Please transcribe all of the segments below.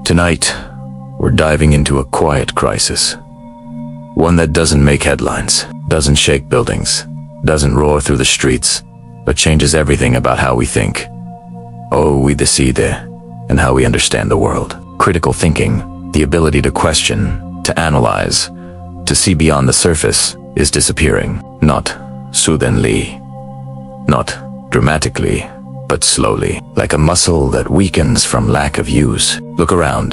Tonight, we're diving into a quiet crisis. One that doesn't make headlines, doesn't shake buildings, doesn't roar through the streets, but changes everything about how we think. Oh, we decide, and how we understand the world. Critical thinking, the ability to question, to analyze, to see beyond the surface, is disappearing. Not suddenly, not dramatically, but slowly, like a muscle that weakens from lack of use. Look around.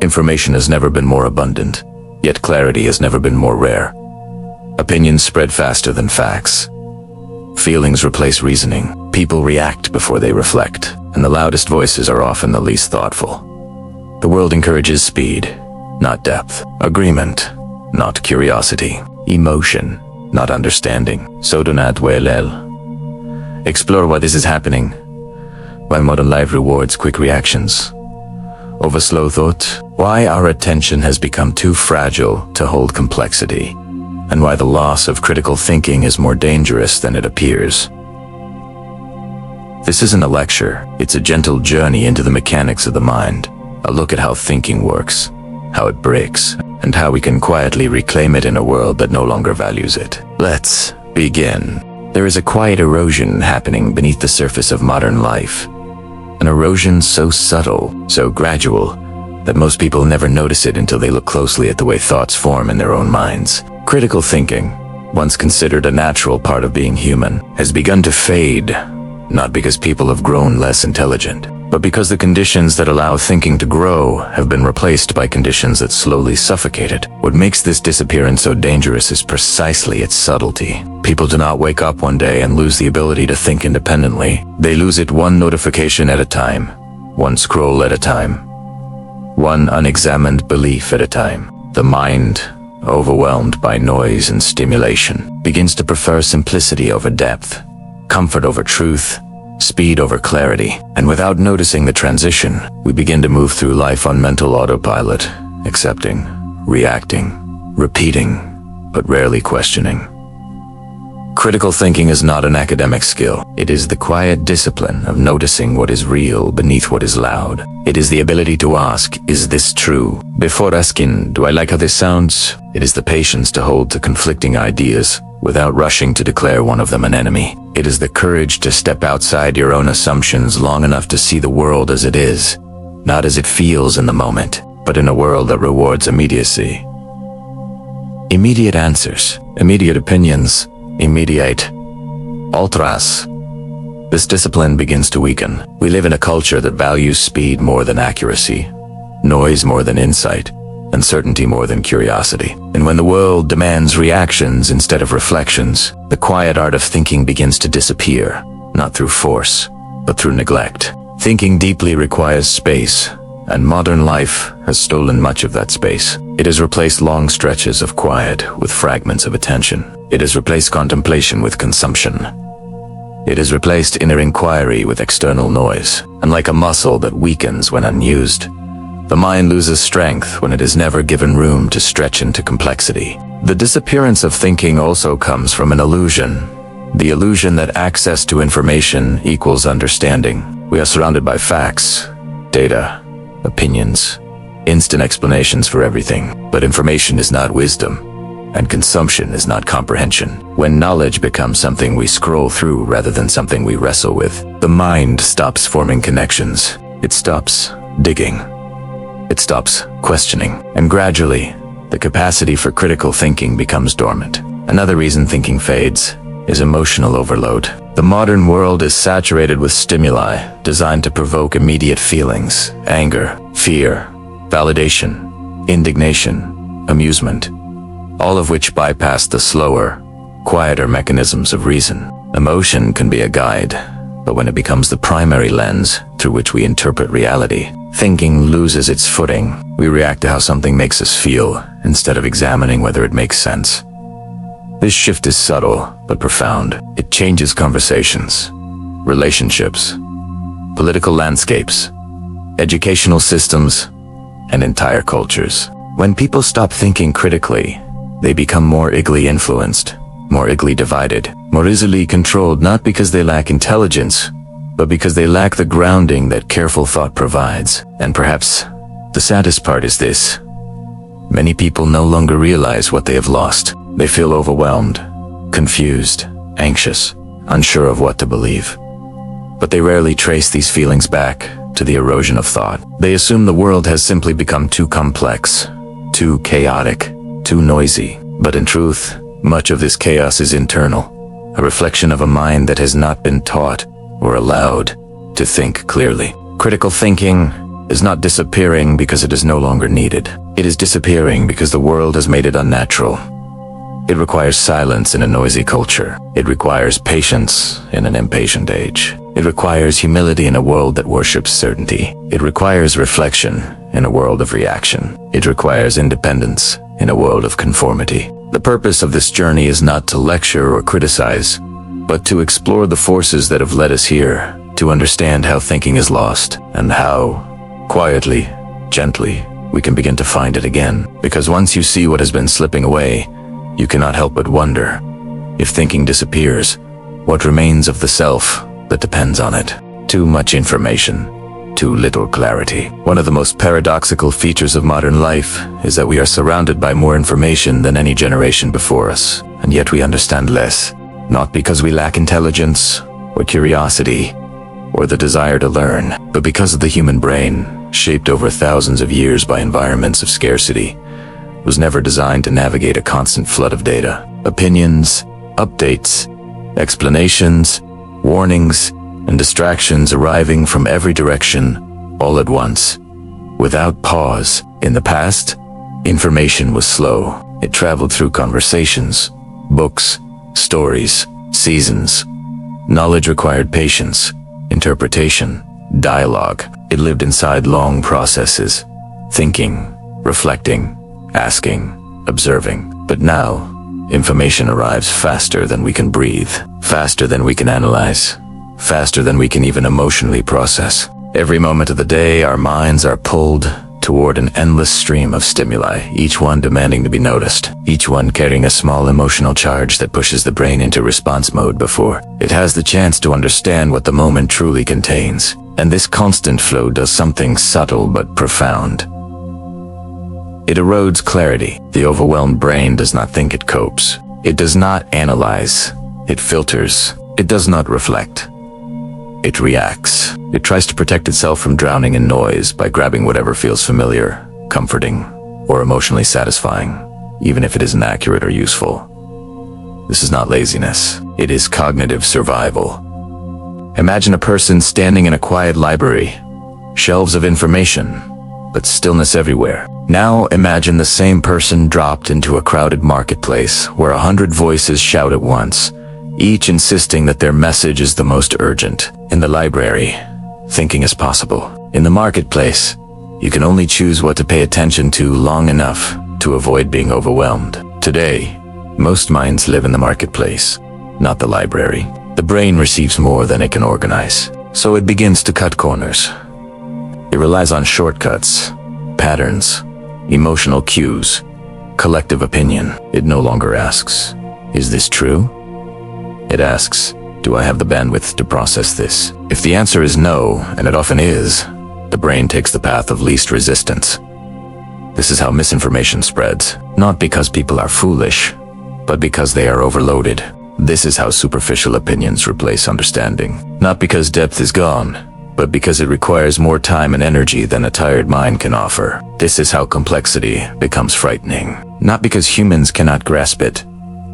Information has never been more abundant, yet clarity has never been more rare. Opinions spread faster than facts. Feelings replace reasoning. People react before they reflect, and the loudest voices are often the least thoughtful. The world encourages speed, not depth. Agreement, not curiosity. Emotion, not understanding. So do not dwell. Explore why this is happening. Why modern life rewards quick reactions over slow thought. Why our attention has become too fragile to hold complexity. And why the loss of critical thinking is more dangerous than it appears. This isn't a lecture, it's a gentle journey into the mechanics of the mind. A look at how thinking works, how it breaks, and how we can quietly reclaim it in a world that no longer values it. Let's begin. There is a quiet erosion happening beneath the surface of modern life. An erosion so subtle, so gradual, that most people never notice it until they look closely at the way thoughts form in their own minds. Critical thinking, once considered a natural part of being human, has begun to fade, not because people have grown less intelligent, but because the conditions that allow thinking to grow have been replaced by conditions that slowly suffocate it. What makes this disappearance so dangerous is precisely its subtlety. People do not wake up one day and lose the ability to think independently. They lose it one notification at a time, one scroll at a time, one unexamined belief at a time. The mind, overwhelmed by noise and stimulation, begins to prefer simplicity over depth, comfort over truth, speed over clarity. And without noticing the transition, we begin to move through life on mental autopilot, accepting, reacting, repeating, but rarely questioning. Critical thinking is not an academic skill. It is the quiet discipline of noticing what is real beneath what is loud. It is the ability to ask, is this true? Before asking, do I like how this sounds? It is the patience to hold to conflicting ideas without rushing to declare one of them an enemy. It is the courage to step outside your own assumptions long enough to see the world as it is, not as it feels in the moment, but in a world that rewards immediacy. Immediate answers, immediate opinions, immediate ultras. This discipline begins to weaken. We live in a culture that values speed more than accuracy, noise more than insight, uncertainty more than curiosity. And when the world demands reactions instead of reflections, the quiet art of thinking begins to disappear, not through force, but through neglect. Thinking deeply requires space, and modern life has stolen much of that space. It has replaced long stretches of quiet with fragments of attention. It has replaced contemplation with consumption. It has replaced inner inquiry with external noise. And like a muscle that weakens when unused, the mind loses strength when it is never given room to stretch into complexity. The disappearance of thinking also comes from an illusion. The illusion that access to information equals understanding. We are surrounded by facts, data, opinions, instant explanations for everything. But information is not wisdom, and consumption is not comprehension. When knowledge becomes something we scroll through rather than something we wrestle with, the mind stops forming connections. It stops digging. It stops questioning. And gradually, the capacity for critical thinking becomes dormant. Another reason thinking fades is emotional overload. The modern world is saturated with stimuli designed to provoke immediate feelings: anger, fear, validation, indignation, amusement, all of which bypass the slower, quieter mechanisms of reason. Emotion can be a guide, but when it becomes the primary lens through which we interpret reality, thinking loses its footing. We react to how something makes us feel instead of examining whether it makes sense. This shift is subtle but profound. It changes conversations, relationships, political landscapes, educational systems, and entire cultures. When people stop thinking critically, they become more easily influenced, more easily divided, more easily controlled, not because they lack intelligence, but because they lack the grounding that careful thought provides. And perhaps The saddest part is this. Many people no longer realize what they have lost. They feel overwhelmed, confused, anxious, unsure of what to believe. But they rarely trace these feelings back to the erosion of thought. They assume the world has simply become too complex, too chaotic, too noisy. But in truth, much of this chaos is internal, a reflection of a mind that has not been taught or allowed to think clearly. Critical thinking is not disappearing because it is no longer needed. It is disappearing because the world has made it unnatural. It requires silence in a noisy culture. It requires patience in an impatient age. It requires humility in a world that worships certainty. It requires reflection in a world of reaction. It requires independence in a world of conformity. The purpose of this journey is not to lecture or criticize, but to explore the forces that have led us here, to understand how thinking is lost, and how, quietly, gently, we can begin to find it again. Because once you see what has been slipping away, you cannot help but wonder, if thinking disappears, what remains of the self that depends on it? Too much information, too little clarity. One of the most paradoxical features of modern life is that we are surrounded by more information than any generation before us, and yet we understand less, not because we lack intelligence or curiosity or the desire to learn, but because of the human brain, shaped over thousands of years by environments of scarcity, was never designed to navigate a constant flood of data. Opinions, updates, explanations, warnings, and distractions arriving from every direction, all at once, without pause. In the past, information was slow. It traveled through conversations, books, stories, seasons. Knowledge required patience, interpretation, dialogue. It lived inside long processes, thinking, reflecting, asking, observing. But now, information arrives faster than we can breathe, faster than we can analyze, faster than we can even emotionally process. Every moment of the day, our minds are pulled toward an endless stream of stimuli, each one demanding to be noticed, each one carrying a small emotional charge that pushes the brain into response mode before it has the chance to understand what the moment truly contains. And this constant flow does something subtle but profound. It erodes clarity. The overwhelmed brain does not think, it copes. It does not analyze. It filters. It does not reflect. It reacts. It tries to protect itself from drowning in noise by grabbing whatever feels familiar, comforting, or emotionally satisfying, even if it isn't accurate or useful. This is not laziness. It is cognitive survival. Imagine a person standing in a quiet library, shelves of information, but stillness everywhere. Now imagine the same person dropped into a crowded marketplace where 100 voices shout at once, each insisting that their message is the most urgent. In the library, thinking is possible. In the marketplace, you can only choose what to pay attention to long enough to avoid being overwhelmed. Today, most minds live in the marketplace, not the library. The brain receives more than it can organize, so it begins to cut corners. It relies on shortcuts, patterns, emotional cues, collective opinion. It no longer asks, is this true? It asks, do I have the bandwidth to process this? If the answer is no, and it often is, the brain takes the path of least resistance. This is how misinformation spreads, not because people are foolish, but because they are overloaded. This is how superficial opinions replace understanding, not because depth is gone, but because it requires more time and energy than a tired mind can offer. This is how complexity becomes frightening, not because humans cannot grasp it,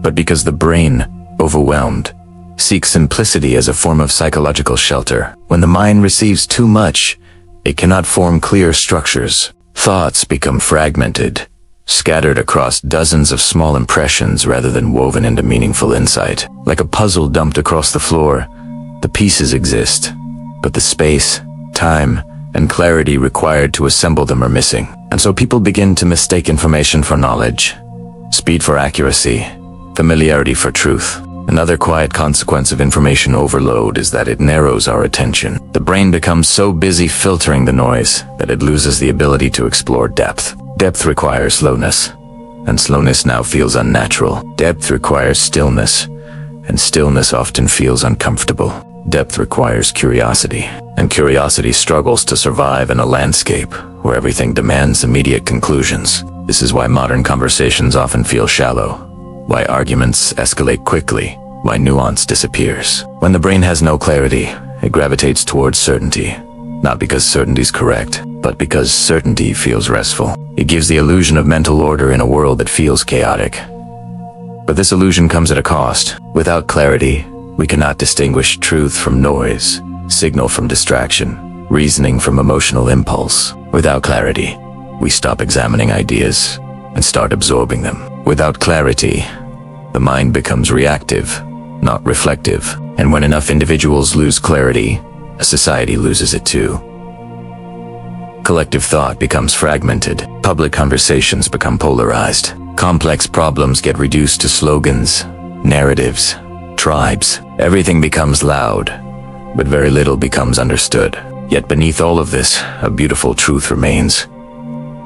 but because the brain, overwhelmed, seeks simplicity as a form of psychological shelter. When the mind receives too much, it cannot form clear structures. Thoughts become fragmented, scattered across dozens of small impressions rather than woven into meaningful insight. Like a puzzle dumped across the floor, the pieces exist, but the space, time, and clarity required to assemble them are missing. And so people begin to mistake information for knowledge, speed for accuracy, familiarity for truth. Another quiet consequence of information overload is that it narrows our attention. The brain becomes so busy filtering the noise that it loses the ability to explore depth. Depth requires slowness, and slowness now feels unnatural. Depth requires stillness, and stillness often feels uncomfortable. Depth requires curiosity, and curiosity struggles to survive in a landscape where everything demands immediate conclusions. This is why modern conversations often feel shallow, why arguments escalate quickly, why nuance disappears. When the brain has no clarity, it gravitates towards certainty, not because certainty is correct, but because certainty feels restful. It gives the illusion of mental order in a world that feels chaotic. But this illusion comes at a cost. Without clarity, we cannot distinguish truth from noise, signal from distraction, reasoning from emotional impulse. Without clarity, we stop examining ideas and start absorbing them. Without clarity, the mind becomes reactive, not reflective. And when enough individuals lose clarity, a society loses it too. Collective thought becomes fragmented. Public conversations become polarized. Complex problems get reduced to slogans, narratives, tribes. Everything becomes loud, but very little becomes understood. Yet beneath all of this, a beautiful truth remains.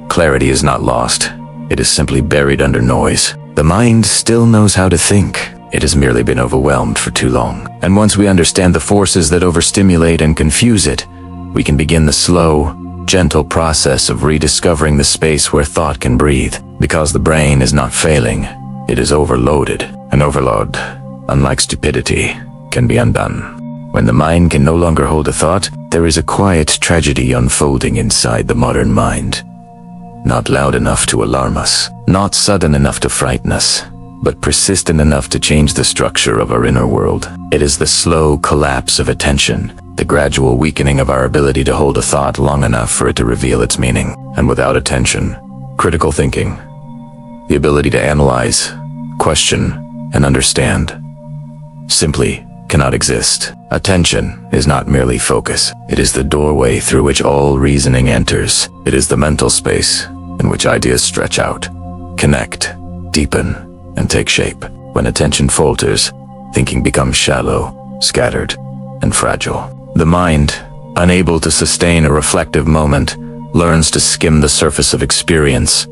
Clarity is not lost. It is simply buried under noise. The mind still knows how to think. It has merely been overwhelmed for too long. And once we understand the forces that overstimulate and confuse it, we can begin the slow, gentle process of rediscovering the space where thought can breathe. Because the brain is not failing, it is overloaded. An overload, unlike stupidity, can be undone. When the mind can no longer hold a thought, there is a quiet tragedy unfolding inside the modern mind. Not loud enough to alarm us, not sudden enough to frighten us, but persistent enough to change the structure of our inner world. It is the slow collapse of attention, the gradual weakening of our ability to hold a thought long enough for it to reveal its meaning. And without attention, critical thinking, the ability to analyze, question, and understand, simply cannot exist. Attention is not merely focus. It is the doorway through which all reasoning enters. It is the mental space in which ideas stretch out, connect, deepen, and take shape. When attention falters, thinking becomes shallow, scattered, and fragile. The mind, unable to sustain a reflective moment, learns to skim the surface of experience,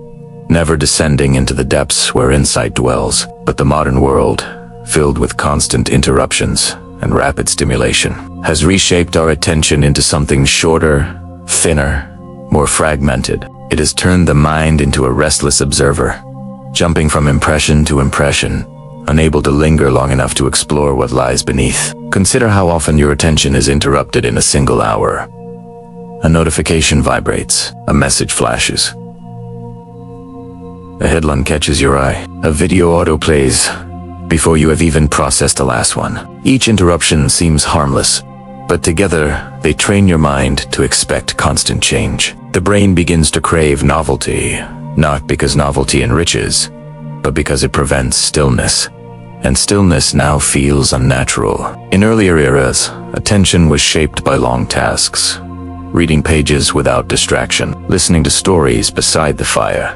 never descending into the depths where insight dwells. But the modern world, filled with constant interruptions and rapid stimulation, has reshaped our attention into something shorter, thinner, more fragmented. It has turned the mind into a restless observer, jumping from impression to impression, unable to linger long enough to explore what lies beneath. Consider how often your attention is interrupted in a single hour. A notification vibrates, a message flashes, a headline catches your eye, a video autoplays before you have even processed the last one. Each interruption seems harmless, but together they train your mind to expect constant change. The brain begins to crave novelty, not because novelty enriches, but because it prevents stillness. And stillness now feels unnatural. In earlier eras, attention was shaped by long tasks, reading pages without distraction, listening to stories beside the fire,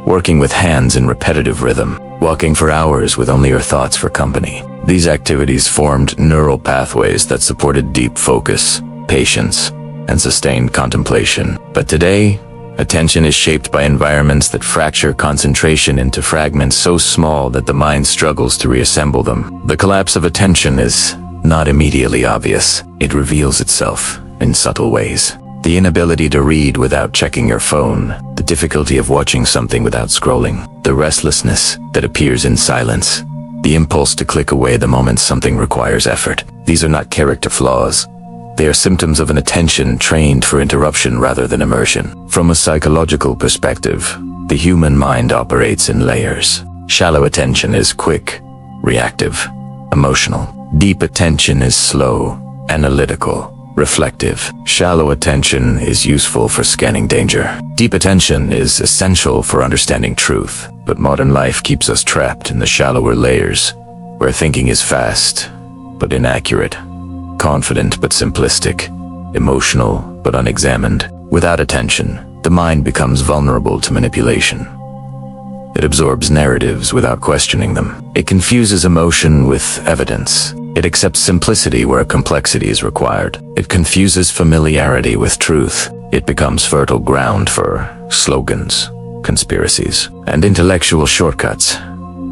working with hands in repetitive rhythm, walking for hours with only your thoughts for company. These activities formed neural pathways that supported deep focus, patience, and sustained contemplation. But today, attention is shaped by environments that fracture concentration into fragments so small that the mind struggles to reassemble them. The collapse of attention is not immediately obvious. It reveals itself in subtle ways. The inability to read without checking your phone, the difficulty of watching something without scrolling, the restlessness that appears in silence, the impulse to click away the moment something requires effort. These are not character flaws. They are symptoms of an attention trained for interruption rather than immersion. From a psychological perspective, the human mind operates in layers. Shallow attention is quick, reactive, emotional. Deep attention is slow, analytical, reflective. Shallow attention is useful for scanning danger. Deep attention is essential for understanding truth. But modern life keeps us trapped in the shallower layers, where thinking is fast, but inaccurate, confident but simplistic, emotional but unexamined. Without attention, the mind becomes vulnerable to manipulation. It absorbs narratives without questioning them. It confuses emotion with evidence. It accepts simplicity where complexity is required. It confuses familiarity with truth. It becomes fertile ground for slogans, conspiracies, and intellectual shortcuts.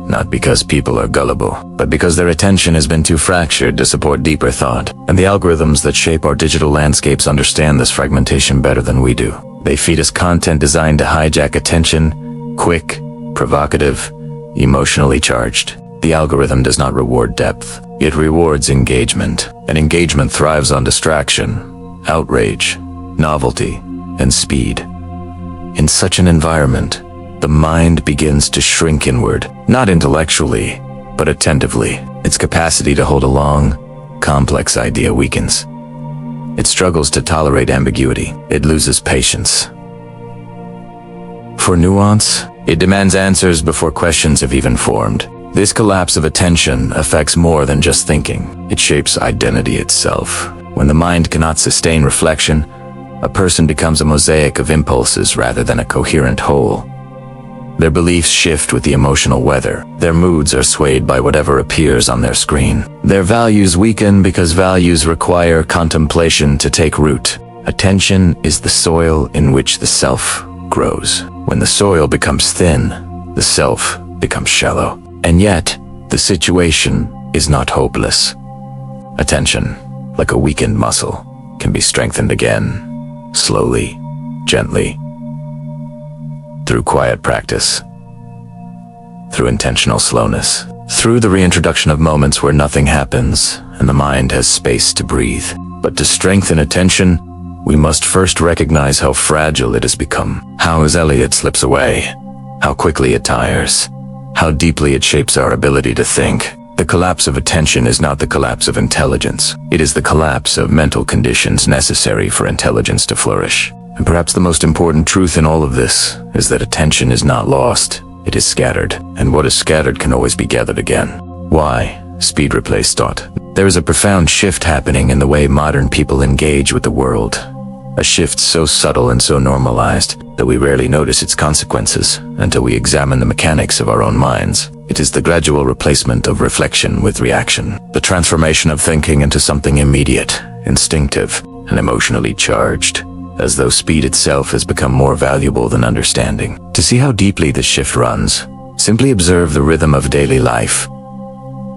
not because people are gullible, but because their attention has been too fractured to support deeper thought. And the algorithms that shape our digital landscapes understand this fragmentation better than we do. They feed us content designed to hijack attention, quick, provocative, emotionally charged. The algorithm does not reward depth. It rewards engagement, and engagement thrives on distraction, outrage, novelty, and speed. In such an environment, the mind begins to shrink inward, not intellectually, but attentively. Its capacity to hold a long, complex idea weakens. It struggles to tolerate ambiguity. It loses patience. For nuance, it demands answers before questions have even formed. This collapse of attention affects more than just thinking. It shapes identity itself. When the mind cannot sustain reflection, a person becomes a mosaic of impulses rather than a coherent whole. Their beliefs shift with the emotional weather. Their moods are swayed by whatever appears on their screen. Their values weaken because values require contemplation to take root. Attention is the soil in which the self grows. When the soil becomes thin, the self becomes shallow. And yet, the situation is not hopeless. Attention, like a weakened muscle, can be strengthened again, slowly, gently, through quiet practice, through intentional slowness, through the reintroduction of moments where nothing happens and the mind has space to breathe. But to strengthen attention, we must first recognize how fragile it has become, how easily it slips away, how quickly it tires, how deeply it shapes our ability to think. The collapse of attention is not the collapse of intelligence. It is the collapse of mental conditions necessary for intelligence to flourish. And perhaps the most important truth in all of this is that attention is not lost, it is scattered. And what is scattered can always be gathered again. Why? Speed replaced thought. There is a profound shift happening in the way modern people engage with the world. A shift so subtle and so normalized that we rarely notice its consequences until we examine the mechanics of our own minds. It is the gradual replacement of reflection with reaction, the transformation of thinking into something immediate, instinctive, and emotionally charged, as though speed itself has become more valuable than understanding. To see how deeply this shift runs, simply observe the rhythm of daily life.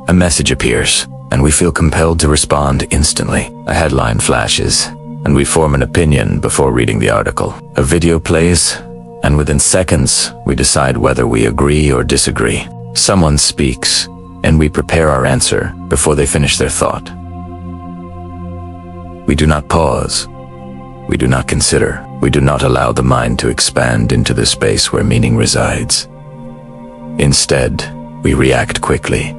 A message appears, and we feel compelled to respond instantly. A headline flashes, and we form an opinion before reading the article. A video plays, and within seconds, we decide whether we agree or disagree. Someone speaks, and we prepare our answer before they finish their thought. We do not pause. We do not consider. We do not allow the mind to expand into the space where meaning resides. Instead, we react quickly,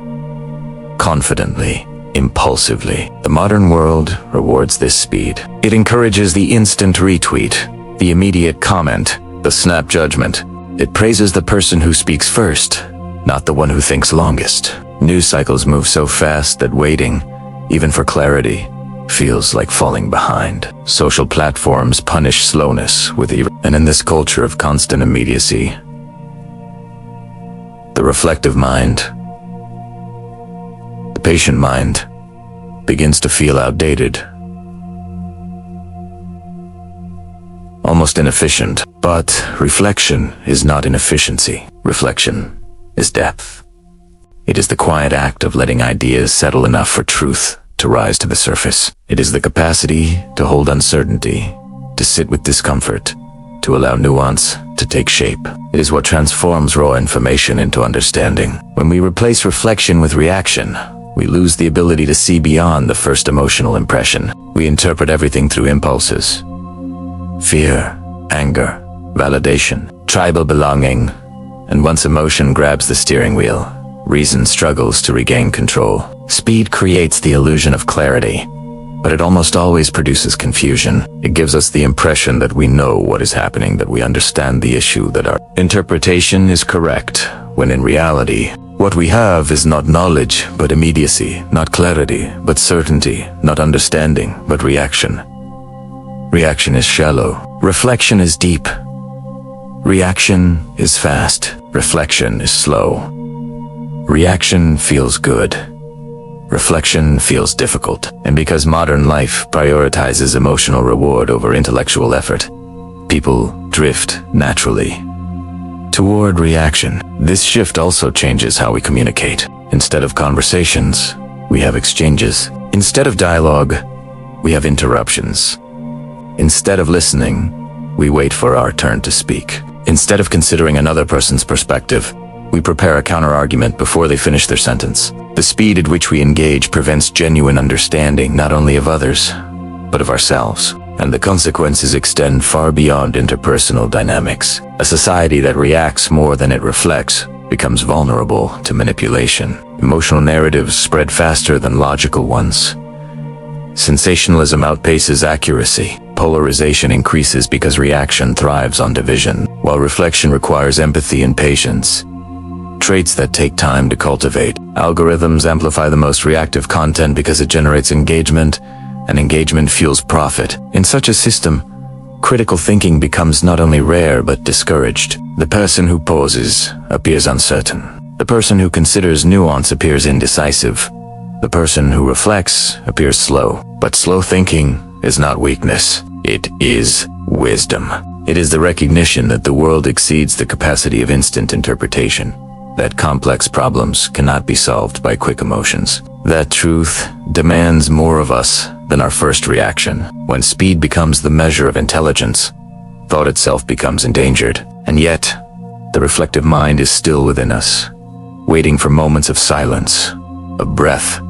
confidently, impulsively. The modern world rewards this speed. It encourages the instant retweet, the immediate comment, the snap judgment. It praises the person who speaks first, not the one who thinks longest. News cycles move so fast that waiting, even for clarity, feels like falling behind. Social platforms punish slowness with and in this culture of constant immediacy, the reflective mind, the patient mind, begins to feel outdated, almost inefficient. But reflection is not inefficiency. Reflection is depth. It is the quiet act of letting ideas settle enough for truth to rise to the surface. It is the capacity to hold uncertainty, to sit with discomfort, to allow nuance to take shape. It is what transforms raw information into understanding. When we replace reflection with reaction, we lose the ability to see beyond the first emotional impression. We interpret everything through impulses. Fear, anger, validation, tribal belonging, and once emotion grabs the steering wheel, reason struggles to regain control. Speed creates the illusion of clarity, but it almost always produces confusion. It gives us the impression that we know what is happening, that we understand the issue, that our interpretation is correct, when in reality, what we have is not knowledge, but immediacy, not clarity, but certainty, not understanding, but reaction. Reaction is shallow. Reflection is deep. Reaction is fast. Reflection is slow. Reaction feels good. Reflection feels difficult. And because modern life prioritizes emotional reward over intellectual effort, people drift naturally toward reaction. This shift also changes how we communicate. Instead of conversations, we have exchanges. Instead of dialogue, we have interruptions. Instead of listening, we wait for our turn to speak. Instead of considering another person's perspective, we prepare a counter-argument before they finish their sentence. The speed at which we engage prevents genuine understanding not only of others, but of ourselves. And the consequences extend far beyond interpersonal dynamics. A society that reacts more than it reflects becomes vulnerable to manipulation. Emotional narratives spread faster than logical ones. Sensationalism outpaces accuracy. Polarization increases because reaction thrives on division, while reflection requires empathy and patience, traits that take time to cultivate. Algorithms amplify the most reactive content because it generates engagement, and engagement fuels profit. In such a system, critical thinking becomes not only rare but discouraged. The person who pauses appears uncertain. The person who considers nuance appears indecisive. The person who reflects appears slow. But slow thinking is not weakness. It is wisdom. It is the recognition that the world exceeds the capacity of instant interpretation, that complex problems cannot be solved by quick emotions, that truth demands more of us than our first reaction. When speed becomes the measure of intelligence, thought itself becomes endangered. And yet, the reflective mind is still within us, waiting for moments of silence, of breath,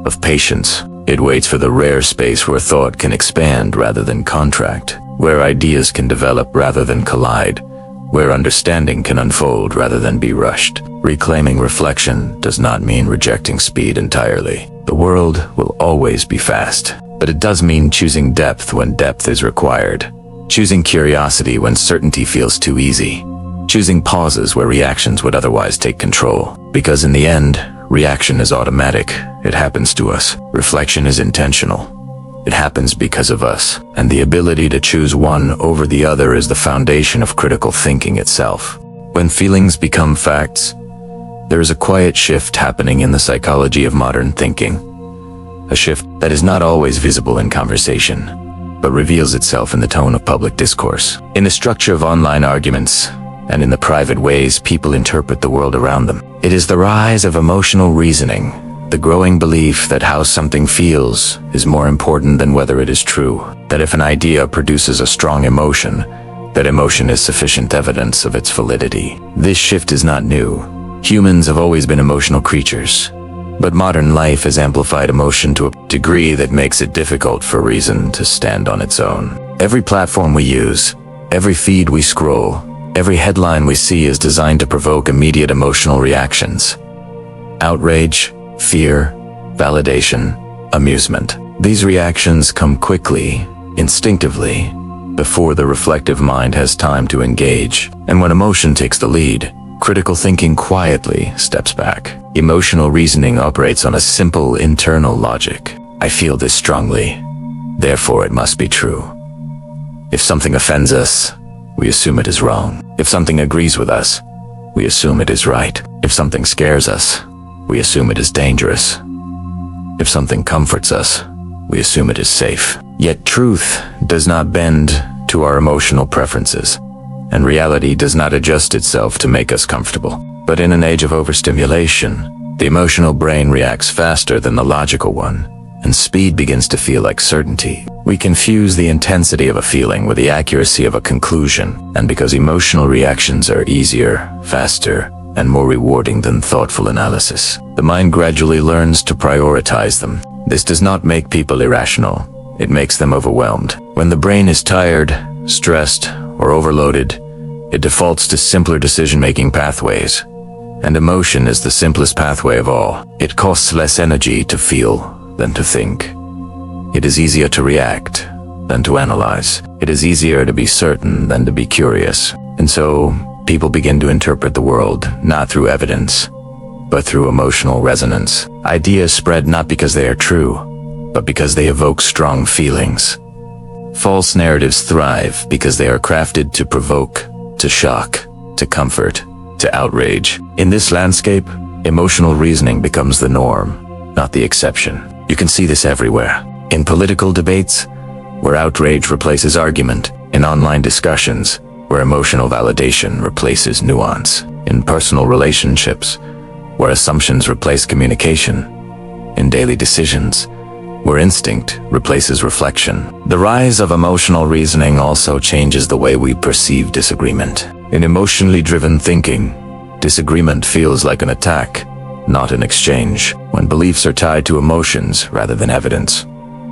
of patience. It waits for the rare space where thought can expand rather than contract, where ideas can develop rather than collide, where understanding can unfold rather than be rushed. Reclaiming reflection does not mean rejecting speed entirely. The world will always be fast, but it does mean choosing depth when depth is required, choosing curiosity when certainty feels too easy, choosing pauses where reactions would otherwise take control. Because in the end, reaction is automatic. It happens to us. Reflection is intentional. It happens because of us. And the ability to choose one over the other is the foundation of critical thinking itself. When feelings become facts, there is a quiet shift happening in the psychology of modern thinking. A shift that is not always visible in conversation, but reveals itself in the tone of public discourse, in the structure of online arguments, and in the private ways people interpret the world around them. It is the rise of emotional reasoning, the growing belief that how something feels is more important than whether it is true, that if an idea produces a strong emotion, that emotion is sufficient evidence of its validity. This shift is not new. Humans have always been emotional creatures, but modern life has amplified emotion to a degree that makes it difficult for reason to stand on its own. Every platform we use, every feed we scroll, every headline we see is designed to provoke immediate emotional reactions. Outrage, fear, validation, amusement. These reactions come quickly, instinctively, before the reflective mind has time to engage. And when emotion takes the lead, critical thinking quietly steps back. Emotional reasoning operates on a simple internal logic. I feel this strongly, therefore it must be true. If something offends us, we assume it is wrong. If something agrees with us, we assume it is right. If something scares us, we assume it is dangerous. If something comforts us, we assume it is safe. Yet truth does not bend to our emotional preferences, and reality does not adjust itself to make us comfortable. But in an age of overstimulation, the emotional brain reacts faster than the logical one, and speed begins to feel like certainty. We confuse the intensity of a feeling with the accuracy of a conclusion, and because emotional reactions are easier, faster, and more rewarding than thoughtful analysis, the mind gradually learns to prioritize them. This does not make people irrational, it makes them overwhelmed. When the brain is tired, stressed, or overloaded, it defaults to simpler decision-making pathways. And emotion is the simplest pathway of all. It costs less energy to feel than to think. It is easier to react than to analyze. It is easier to be certain than to be curious. And so, people begin to interpret the world not through evidence, but through emotional resonance. Ideas spread not because they are true, but because they evoke strong feelings. False narratives thrive because they are crafted to provoke, to shock, to comfort, to outrage. In this landscape, emotional reasoning becomes the norm, not the exception. You can see this everywhere. In political debates, where outrage replaces argument. In online discussions, where emotional validation replaces nuance, in personal relationships, where assumptions replace communication, in daily decisions, where instinct replaces reflection. The rise of emotional reasoning also changes the way we perceive disagreement. In emotionally driven thinking, disagreement feels like an attack, not an exchange, when beliefs are tied to emotions rather than evidence.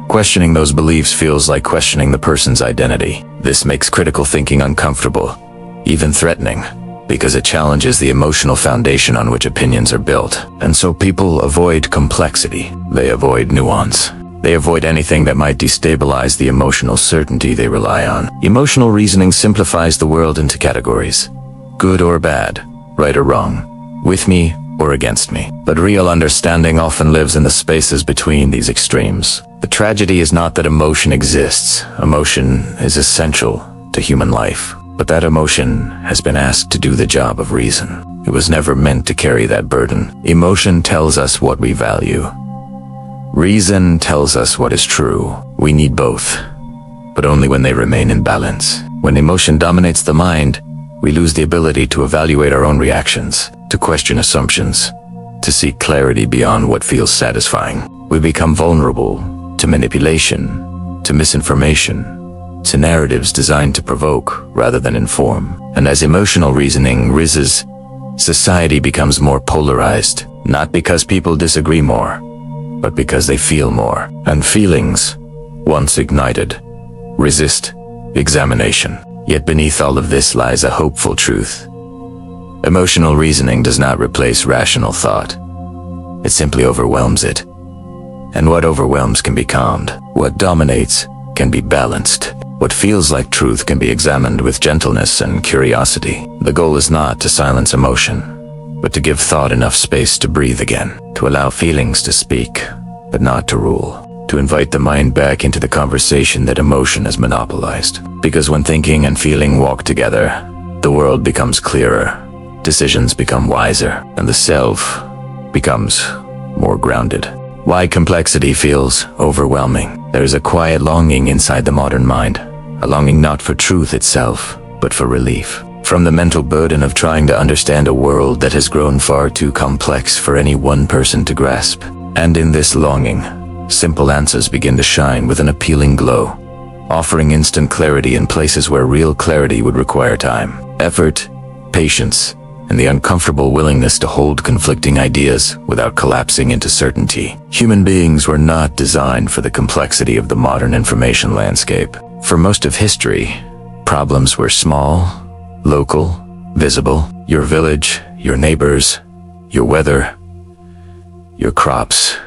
Questioning those beliefs feels like questioning the person's identity. This makes critical thinking uncomfortable, even threatening, because it challenges the emotional foundation on which opinions are built. And so people avoid complexity. They avoid nuance. They avoid anything that might destabilize the emotional certainty they rely on. Emotional reasoning simplifies the world into categories: good or bad, right or wrong, with me or against me. But real understanding often lives in the spaces between these extremes. The tragedy is not that emotion exists. Emotion is essential to human life. But that emotion has been asked to do the job of reason. It was never meant to carry that burden. Emotion tells us what we value. Reason tells us what is true. We need both, but only when they remain in balance. When emotion dominates the mind, we lose the ability to evaluate our own reactions, to question assumptions, to seek clarity beyond what feels satisfying. We become vulnerable to manipulation, to misinformation, to narratives designed to provoke rather than inform. And as emotional reasoning rises, society becomes more polarized, not because people disagree more, but because they feel more. And feelings, once ignited, resist examination. Yet beneath all of this lies a hopeful truth. Emotional reasoning does not replace rational thought. It simply overwhelms it. And what overwhelms can be calmed. What dominates can be balanced. What feels like truth can be examined with gentleness and curiosity. The goal is not to silence emotion, but to give thought enough space to breathe again, to allow feelings to speak, but not to rule, to invite the mind back into the conversation that emotion has monopolized. Because when thinking and feeling walk together, the world becomes clearer, decisions become wiser, and the self becomes more grounded. Why complexity feels overwhelming. There is a quiet longing inside the modern mind, a longing not for truth itself, but for relief. From the mental burden of trying to understand a world that has grown far too complex for any one person to grasp. And in this longing, simple answers begin to shine with an appealing glow, offering instant clarity in places where real clarity would require time, effort, patience, and the uncomfortable willingness to hold conflicting ideas without collapsing into certainty. Human beings were not designed for the complexity of the modern information landscape. For most of history, problems were small, local, visible. Your village, your neighbors, your weather, your crops.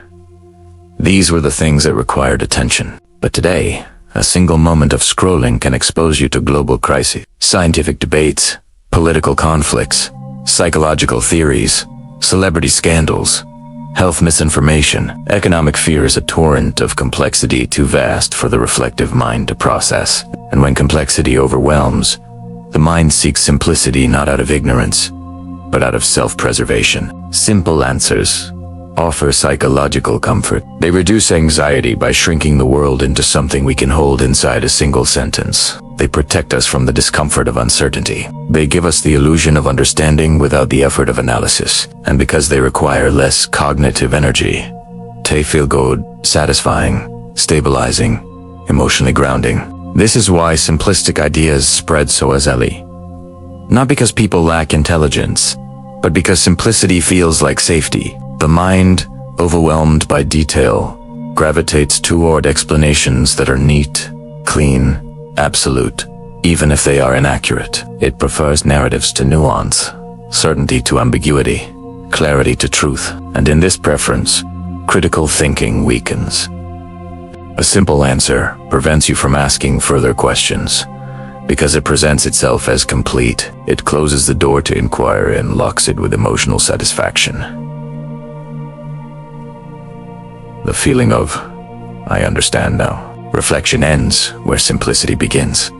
These were the things that required attention. But today, a single moment of scrolling can expose you to global crises, scientific debates, political conflicts, psychological theories, celebrity scandals, health misinformation. Economic fear is a torrent of complexity too vast for the reflective mind to process. And when complexity overwhelms, the mind seeks simplicity not out of ignorance, but out of self-preservation. Simple answers offer psychological comfort. They reduce anxiety by shrinking the world into something we can hold inside a single sentence. They protect us from the discomfort of uncertainty. They give us the illusion of understanding without the effort of analysis. And because they require less cognitive energy, they feel good, satisfying, stabilizing, emotionally grounding. This is why simplistic ideas spread so easily. Not because people lack intelligence, but because simplicity feels like safety. The mind, overwhelmed by detail, gravitates toward explanations that are neat, clean, absolute, even if they are inaccurate. It prefers narratives to nuance, certainty to ambiguity, clarity to truth. And in this preference, critical thinking weakens. A simple answer prevents you from asking further questions. Because it presents itself as complete, it closes the door to inquiry and locks it with emotional satisfaction. The feeling of, I understand now. Reflection ends where simplicity begins.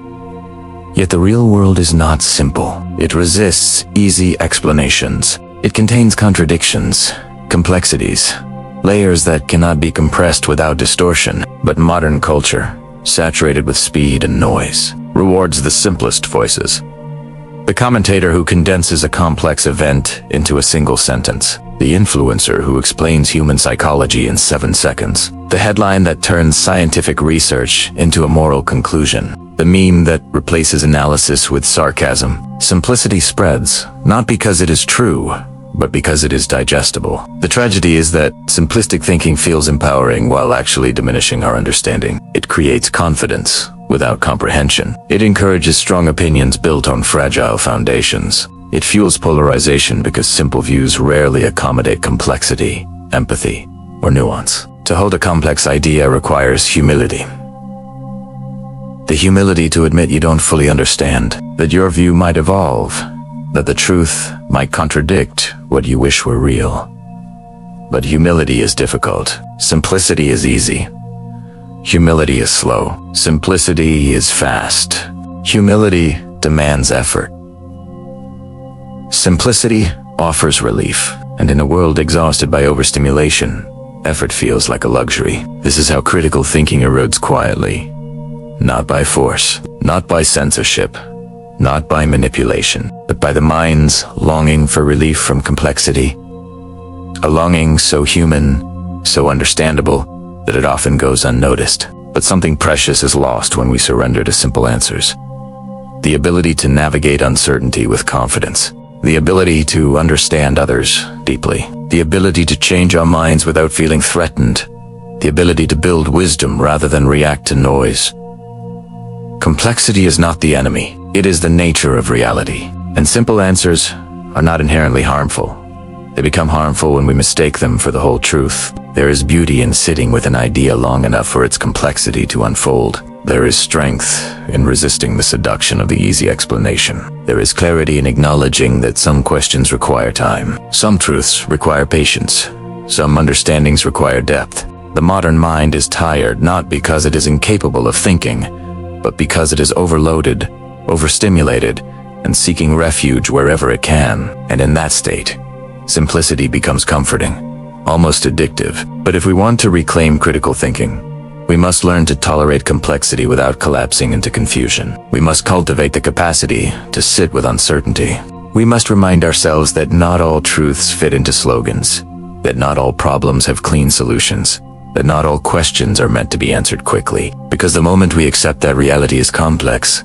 Yet the real world is not simple. It resists easy explanations. It contains contradictions, complexities, layers that cannot be compressed without distortion. But modern culture, saturated with speed and noise, rewards the simplest voices, The commentator who condenses a complex event into a single sentence. The influencer who explains human psychology in 7 seconds. The headline that turns scientific research into a moral conclusion. The meme that replaces analysis with sarcasm. Simplicity spreads, not because it is true, but because it is digestible. The tragedy is that simplistic thinking feels empowering while actually diminishing our understanding. It creates confidence without comprehension. It encourages strong opinions built on fragile foundations. It fuels polarization because simple views rarely accommodate complexity, empathy, or nuance. To hold a complex idea requires humility. The humility to admit you don't fully understand, that your view might evolve, that the truth might contradict what you wish were real. But humility is difficult. Simplicity is easy. Humility is slow. Simplicity is fast. Humility demands effort. Simplicity offers relief, and in a world exhausted by overstimulation, effort feels like a luxury. This is how critical thinking erodes quietly. Not by force, not by censorship, not by manipulation, but by the mind's longing for relief from complexity. A longing so human, so understandable, that it often goes unnoticed. But something precious is lost when we surrender to simple answers. The ability to navigate uncertainty with confidence. The ability to understand others deeply. The ability to change our minds without feeling threatened. The ability to build wisdom rather than react to noise. Complexity is not the enemy. It is the nature of reality. And simple answers are not inherently harmful. They become harmful when we mistake them for the whole truth. There is beauty in sitting with an idea long enough for its complexity to unfold. There is strength in resisting the seduction of the easy explanation. There is clarity in acknowledging that some questions require time. Some truths require patience. Some understandings require depth. The modern mind is tired not because it is incapable of thinking, but because it is overloaded, overstimulated, and seeking refuge wherever it can. And in that state, simplicity becomes comforting, almost addictive. But if we want to reclaim critical thinking, we must learn to tolerate complexity without collapsing into confusion. We must cultivate the capacity to sit with uncertainty. We must remind ourselves that not all truths fit into slogans, that not all problems have clean solutions, that not all questions are meant to be answered quickly. Because the moment we accept that reality is complex,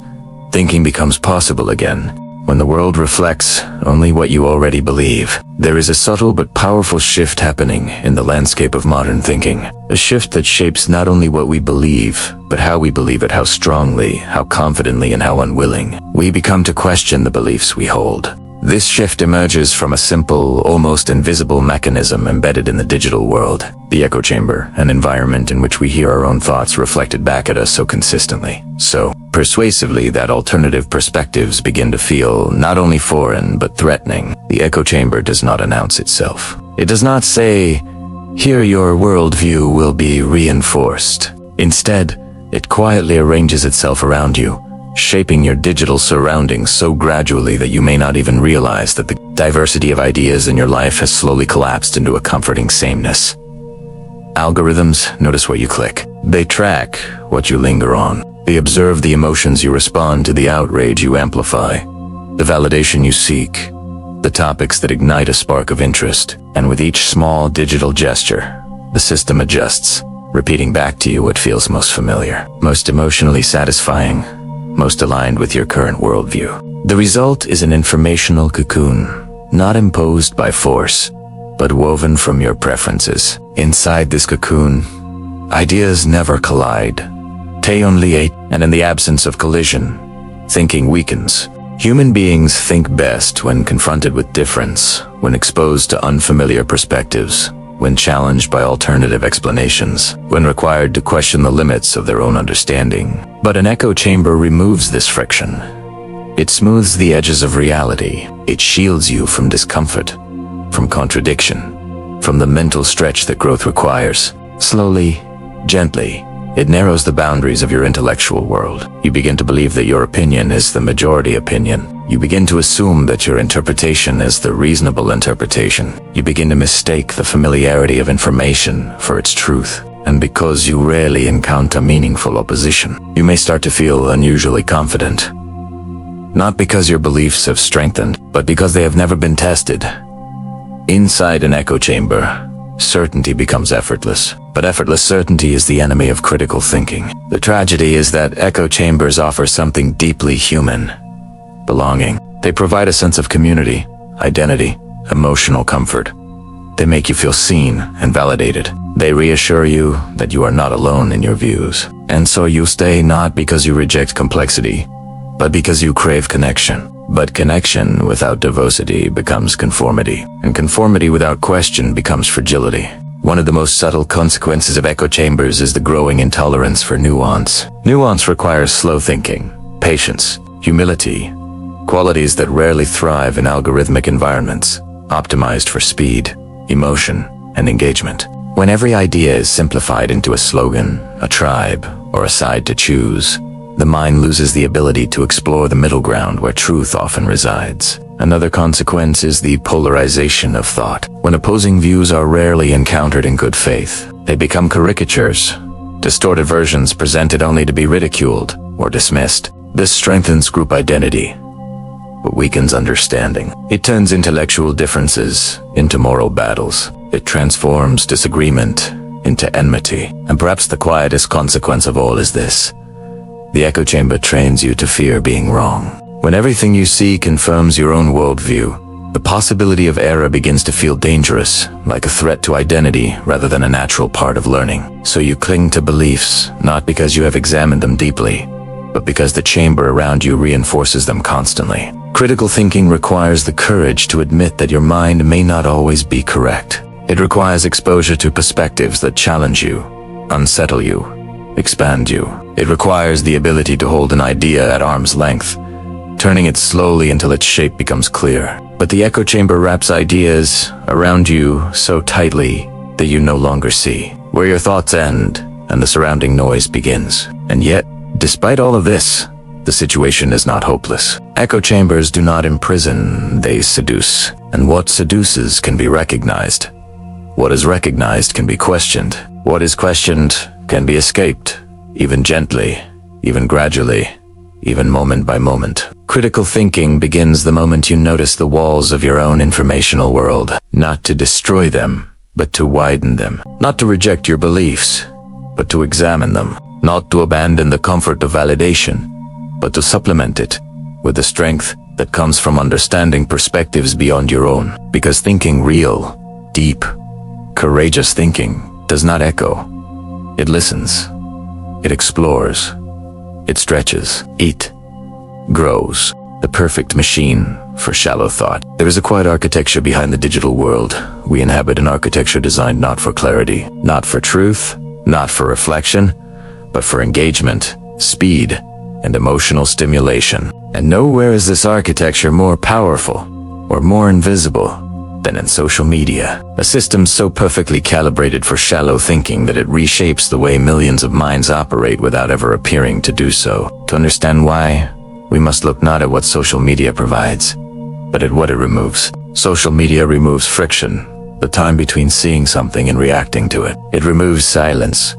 thinking becomes possible again. When the world reflects only what you already believe, there is a subtle but powerful shift happening in the landscape of modern thinking. A shift that shapes not only what we believe, but how we believe it, how strongly, how confidently, and how unwilling we become to question the beliefs we hold. This shift emerges from a simple, almost invisible mechanism embedded in the digital world, the echo chamber, an environment in which we hear our own thoughts reflected back at us so consistently, so persuasively that alternative perspectives begin to feel not only foreign but threatening. The echo chamber does not announce itself. It does not say, "Here your worldview will be reinforced." Instead, it quietly arranges itself around you, shaping your digital surroundings so gradually that you may not even realize that the diversity of ideas in your life has slowly collapsed into a comforting sameness. Algorithms notice what you click. They track what you linger on. They observe the emotions you respond to, the outrage you amplify, the validation you seek, the topics that ignite a spark of interest. And with each small digital gesture, the system adjusts, repeating back to you what feels most familiar, most emotionally satisfying, most aligned with your current worldview. The result is an informational cocoon, not imposed by force, but woven from your preferences. Inside this cocoon, ideas never collide. They only ate, and in the absence of collision, thinking weakens. Human beings think best when confronted with difference, when exposed to unfamiliar perspectives, when challenged by alternative explanations, when required to question the limits of their own understanding. But an echo chamber removes this friction. It smooths the edges of reality. It shields you from discomfort, from contradiction, from the mental stretch that growth requires. Slowly, gently, it narrows the boundaries of your intellectual world. You begin to believe that your opinion is the majority opinion. You begin to assume that your interpretation is the reasonable interpretation. You begin to mistake the familiarity of information for its truth. And because you rarely encounter meaningful opposition, you may start to feel unusually confident. Not because your beliefs have strengthened, but because they have never been tested. Inside an echo chamber, certainty becomes effortless. But effortless certainty is the enemy of critical thinking. The tragedy is that echo chambers offer something deeply human: belonging. They provide a sense of community, identity, emotional comfort. They make you feel seen and validated. They reassure you that you are not alone in your views. And so you stay not because you reject complexity, but because you crave connection. But connection without diversity becomes conformity, and conformity without question becomes fragility. One of the most subtle consequences of echo chambers is the growing intolerance for nuance. Nuance requires slow thinking, patience, humility, qualities that rarely thrive in algorithmic environments, optimized for speed, emotion, and engagement. When every idea is simplified into a slogan, a tribe, or a side to choose, the mind loses the ability to explore the middle ground where truth often resides. Another consequence is the polarization of thought. When opposing views are rarely encountered in good faith, they become caricatures, distorted versions presented only to be ridiculed or dismissed. This strengthens group identity, but weakens understanding. It turns intellectual differences into moral battles. It transforms disagreement into enmity. And perhaps the quietest consequence of all is this: the echo chamber trains you to fear being wrong. When everything you see confirms your own worldview, the possibility of error begins to feel dangerous, like a threat to identity rather than a natural part of learning. So you cling to beliefs, not because you have examined them deeply, but because the chamber around you reinforces them constantly. Critical thinking requires the courage to admit that your mind may not always be correct. It requires exposure to perspectives that challenge you, unsettle you, expand you. It requires the ability to hold an idea at arm's length, turning it slowly until its shape becomes clear. But the echo chamber wraps ideas around you so tightly that you no longer see where your thoughts end and the surrounding noise begins. And yet, despite all of this, the situation is not hopeless. Echo chambers do not imprison, they seduce. And what seduces can be recognized. What is recognized can be questioned. What is questioned can be escaped, even gently, even gradually, even moment by moment. Critical thinking begins the moment you notice the walls of your own informational world, not to destroy them, but to widen them. Not to reject your beliefs, but to examine them. Not to abandon the comfort of validation, but to supplement it with the strength that comes from understanding perspectives beyond your own. Because thinking real, deep, courageous thinking does not echo. It listens. It explores. It stretches. It grows. The perfect machine for shallow thought. There is a quiet architecture behind the digital world. We inhabit an architecture designed not for clarity, not for truth, not for reflection, but for engagement, speed, and emotional stimulation. And nowhere is this architecture more powerful or more invisible than in social media. A system so perfectly calibrated for shallow thinking that it reshapes the way millions of minds operate without ever appearing to do so. To understand why, we must look not at what social media provides, but at what it removes. Social media removes friction, the time between seeing something and reacting to it. It removes silence,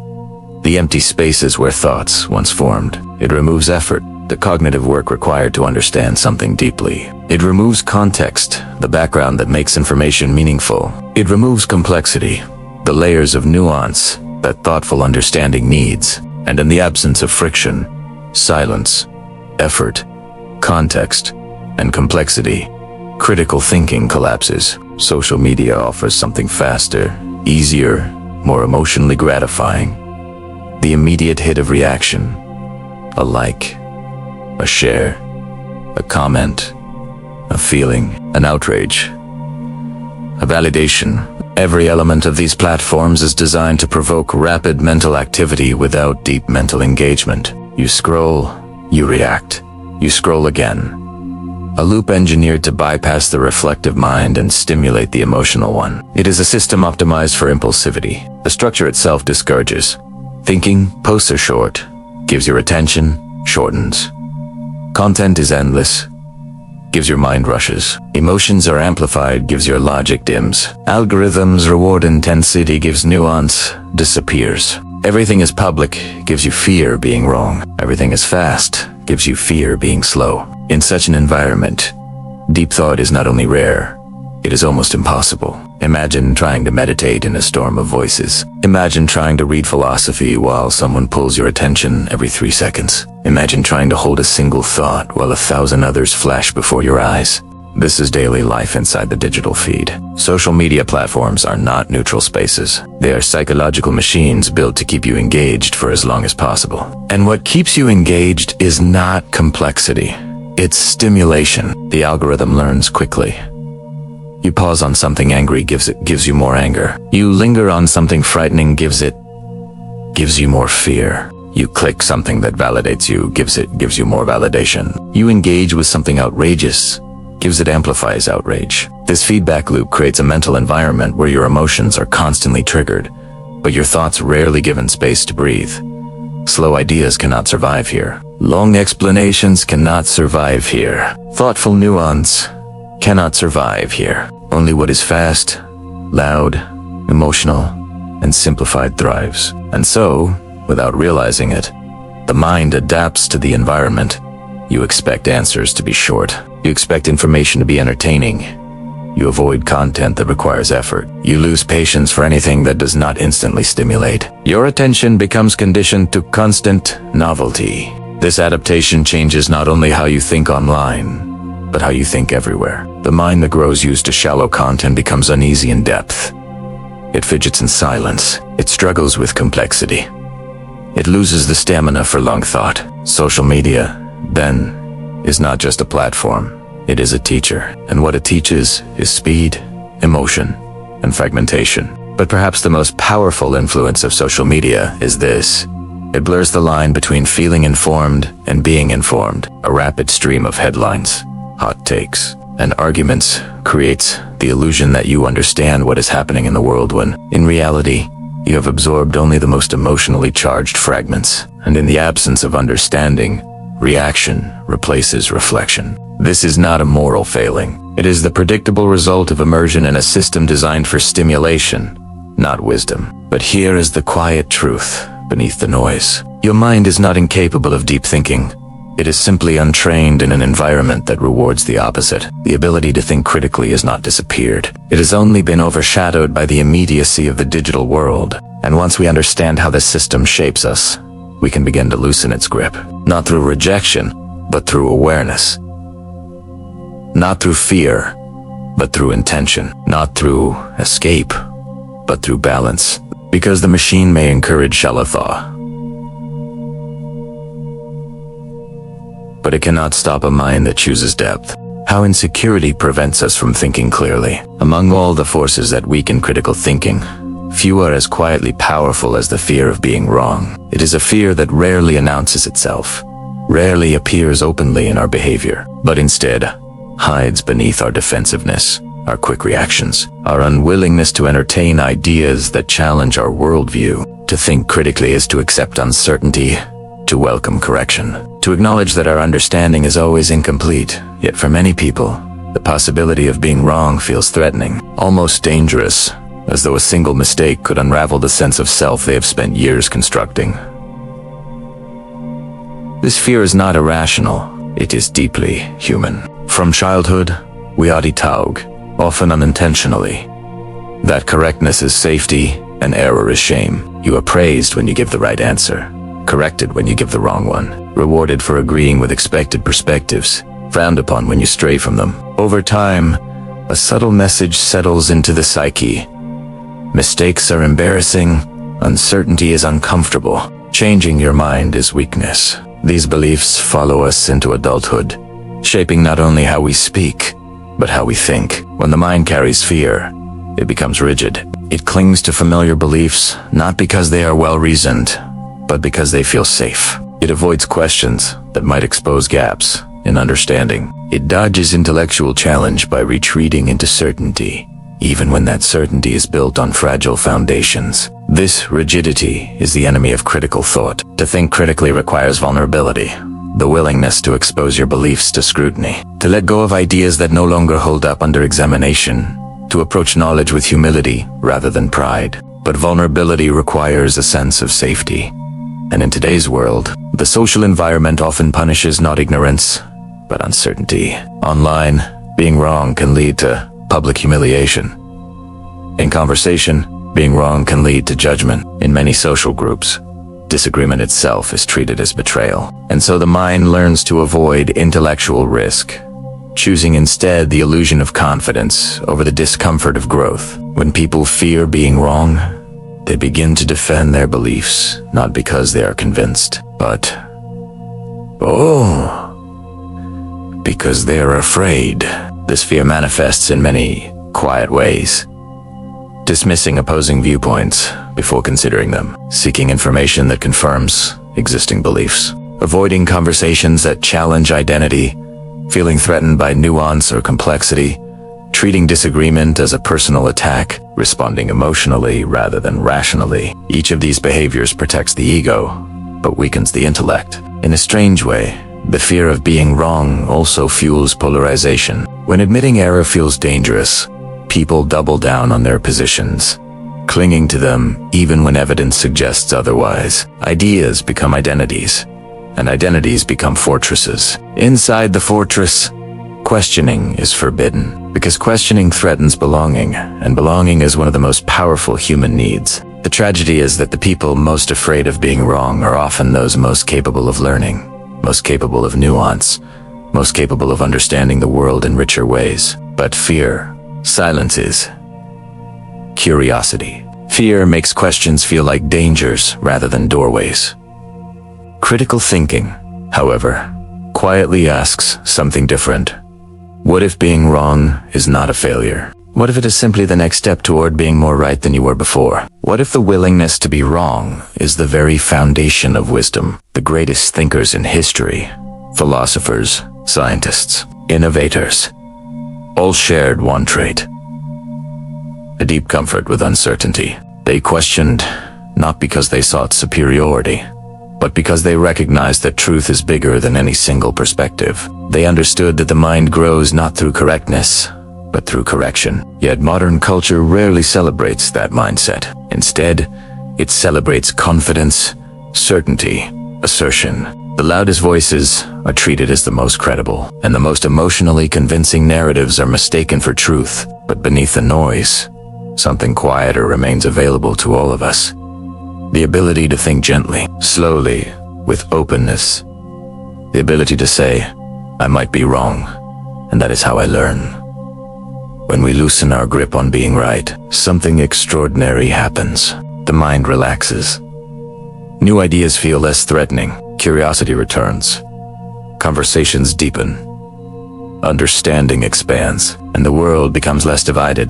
the empty spaces where thoughts once formed. It removes effort, the cognitive work required to understand something deeply. It removes context, the background that makes information meaningful. It removes complexity, the layers of nuance that thoughtful understanding needs. And in the absence of friction, silence, effort, context, and complexity, critical thinking collapses. Social media offers something faster, easier, more emotionally gratifying. The immediate hit of reaction, a like, a share, a comment, a feeling, an outrage, a validation. Every element of these platforms is designed to provoke rapid mental activity without deep mental engagement. You scroll, you react, you scroll again. A loop engineered to bypass the reflective mind and stimulate the emotional one. It is a system optimized for impulsivity. The structure itself discourages. Thinking, posts are short, gives your attention, shortens. Content is endless, gives your mind rushes. Emotions are amplified, gives your logic dims. Algorithms reward intensity, gives nuance, disappears. Everything is public, gives you fear being wrong. Everything is fast, gives you fear being slow. In such an environment, deep thought is not only rare, it is almost impossible. Imagine trying to meditate in a storm of voices. Imagine trying to read philosophy while someone pulls your attention every 3 seconds. Imagine trying to hold a single thought while 1,000 others flash before your eyes. This is daily life inside the digital feed. Social media platforms are not neutral spaces. They are psychological machines built to keep you engaged for as long as possible. And what keeps you engaged is not complexity. It's stimulation. The algorithm learns quickly. You pause on something angry, gives you more anger. You linger on something frightening, gives you more fear. You click something that validates you, gives you more validation. You engage with something outrageous, it amplifies outrage. This feedback loop creates a mental environment where your emotions are constantly triggered, but your thoughts rarely given space to breathe. Slow ideas cannot survive here. Long explanations cannot survive here. Thoughtful nuance cannot survive here. Only what is fast, loud, emotional, and simplified thrives. And so, without realizing it, the mind adapts to the environment. You expect answers to be short. You expect information to be entertaining. You avoid content that requires effort. You lose patience for anything that does not instantly stimulate. Your attention becomes conditioned to constant novelty. This adaptation changes not only how you think online, but how you think everywhere. The mind that grows used to shallow content becomes uneasy in depth. It fidgets in silence. It struggles with complexity. It loses the stamina for long thought. Social media, then, is not just a platform. It is a teacher. And what it teaches is speed, emotion, and fragmentation. But perhaps the most powerful influence of social media is this. It blurs the line between feeling informed and being informed. A rapid stream of headlines, hot takes, and arguments creates the illusion that you understand what is happening in the world when, in reality, you have absorbed only the most emotionally charged fragments. And in the absence of understanding, reaction replaces reflection. This is not a moral failing. It is the predictable result of immersion in a system designed for stimulation, not wisdom. But here is the quiet truth beneath the noise. Your mind is not incapable of deep thinking. It is simply untrained in an environment that rewards the opposite. The ability to think critically has not disappeared. It has only been overshadowed by the immediacy of the digital world. And once we understand how this system shapes us, we can begin to loosen its grip. Not through rejection, but through awareness. Not through fear, but through intention. Not through escape, but through balance. Because the machine may encourage shallow thought, but it cannot stop a mind that chooses depth. How insecurity prevents us from thinking clearly. Among all the forces that weaken critical thinking, few are as quietly powerful as the fear of being wrong. It is a fear that rarely announces itself, rarely appears openly in our behavior, but instead hides beneath our defensiveness, our quick reactions, our unwillingness to entertain ideas that challenge our worldview. To think critically is to accept uncertainty, to welcome correction, to acknowledge that our understanding is always incomplete. Yet for many people, the possibility of being wrong feels threatening, almost dangerous, as though a single mistake could unravel the sense of self they have spent years constructing. This fear is not irrational, it is deeply human. From childhood, we are taught, often unintentionally, that correctness is safety and error is shame. You are praised when you give the right answer, corrected when you give the wrong one, rewarded for agreeing with expected perspectives, frowned upon when you stray from them. Over time, a subtle message settles into the psyche. Mistakes are embarrassing, uncertainty is uncomfortable, changing your mind is weakness. These beliefs follow us into adulthood, shaping not only how we speak, but how we think. When the mind carries fear, it becomes rigid. It clings to familiar beliefs, not because they are well-reasoned, but because they feel safe. It avoids questions that might expose gaps in understanding. It dodges intellectual challenge by retreating into certainty, even when that certainty is built on fragile foundations. This rigidity is the enemy of critical thought. To think critically requires vulnerability, the willingness to expose your beliefs to scrutiny, to let go of ideas that no longer hold up under examination, to approach knowledge with humility rather than pride. But vulnerability requires a sense of safety. And in today's world, the social environment often punishes not ignorance, but uncertainty. Online, being wrong can lead to public humiliation. In conversation, being wrong can lead to judgment. In many social groups, disagreement itself is treated as betrayal. And so the mind learns to avoid intellectual risk, choosing instead the illusion of confidence over the discomfort of growth. When people fear being wrong, they begin to defend their beliefs, not because they are convinced, but because they are afraid. This fear manifests in many quiet ways. Dismissing opposing viewpoints before considering them, seeking information that confirms existing beliefs, avoiding conversations that challenge identity, feeling threatened by nuance or complexity, treating disagreement as a personal attack, responding emotionally rather than rationally. Each of these behaviors protects the ego, but weakens the intellect. In a strange way, the fear of being wrong also fuels polarization. When admitting error feels dangerous, people double down on their positions, clinging to them even when evidence suggests otherwise. Ideas become identities, and identities become fortresses. Inside the fortress, questioning is forbidden, because questioning threatens belonging, and belonging is one of the most powerful human needs. The tragedy is that the people most afraid of being wrong are often those most capable of learning, most capable of nuance, most capable of understanding the world in richer ways. But fear silences curiosity. Fear makes questions feel like dangers rather than doorways. Critical thinking, however, quietly asks something different. What if being wrong is not a failure? What if it is simply the next step toward being more right than you were before? What if the willingness to be wrong is the very foundation of wisdom? The greatest thinkers in history, philosophers, scientists, innovators, all shared one trait: a deep comfort with uncertainty. They questioned not because they sought superiority, but because they recognized that truth is bigger than any single perspective. They understood that the mind grows not through correctness, but through correction. Yet modern culture rarely celebrates that mindset. Instead, it celebrates confidence, certainty, assertion. The loudest voices are treated as the most credible, and the most emotionally convincing narratives are mistaken for truth. But beneath the noise, something quieter remains available to all of us. The ability to think gently, slowly, with openness. The ability to say, I might be wrong, and that is how I learn. When we loosen our grip on being right, something extraordinary happens. The mind relaxes. New ideas feel less threatening. Curiosity returns. Conversations deepen. Understanding expands, and the world becomes less divided,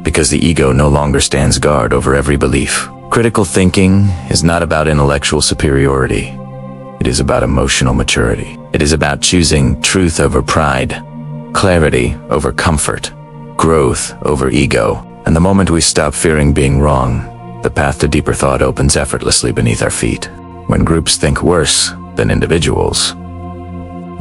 because the ego no longer stands guard over every belief. Critical thinking is not about intellectual superiority. It is about emotional maturity. It is about choosing truth over pride, clarity over comfort, growth over ego. And the moment we stop fearing being wrong, the path to deeper thought opens effortlessly beneath our feet. When groups think worse than individuals,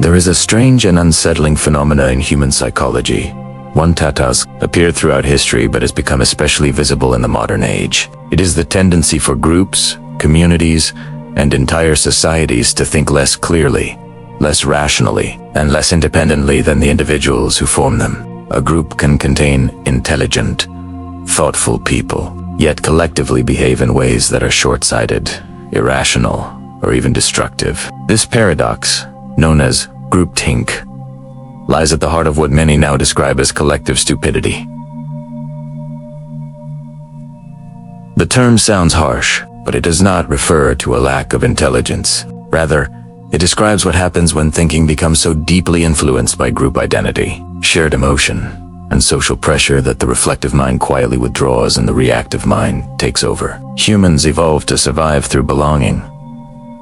there is a strange and unsettling phenomena in human psychology. One that has appeared throughout history but has become especially visible in the modern age. It is the tendency for groups, communities, and entire societies to think less clearly, less rationally, and less independently than the individuals who form them. A group can contain intelligent, thoughtful people, yet collectively behave in ways that are short-sighted, irrational, or even destructive. This paradox, known as groupthink, lies at the heart of what many now describe as collective stupidity. The term sounds harsh, but it does not refer to a lack of intelligence. Rather, it describes what happens when thinking becomes so deeply influenced by group identity, shared emotion, and social pressure that the reflective mind quietly withdraws and the reactive mind takes over. Humans evolved to survive through belonging.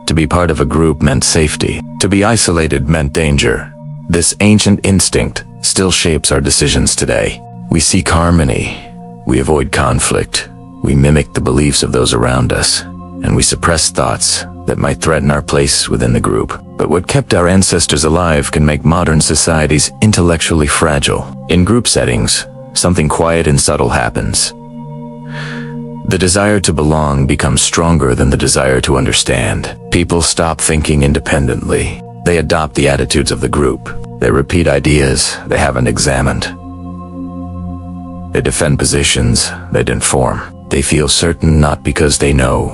To be part of a group meant safety. To be isolated meant danger. This ancient instinct still shapes our decisions today. We seek harmony. We avoid conflict. We mimic the beliefs of those around us, and we suppress thoughts that might threaten our place within the group. But what kept our ancestors alive can make modern societies intellectually fragile. In group settings, something quiet and subtle happens. The desire to belong becomes stronger than the desire to understand. People stop thinking independently. They adopt the attitudes of the group. They repeat ideas they haven't examined. They defend positions they didn't form. They feel certain not because they know,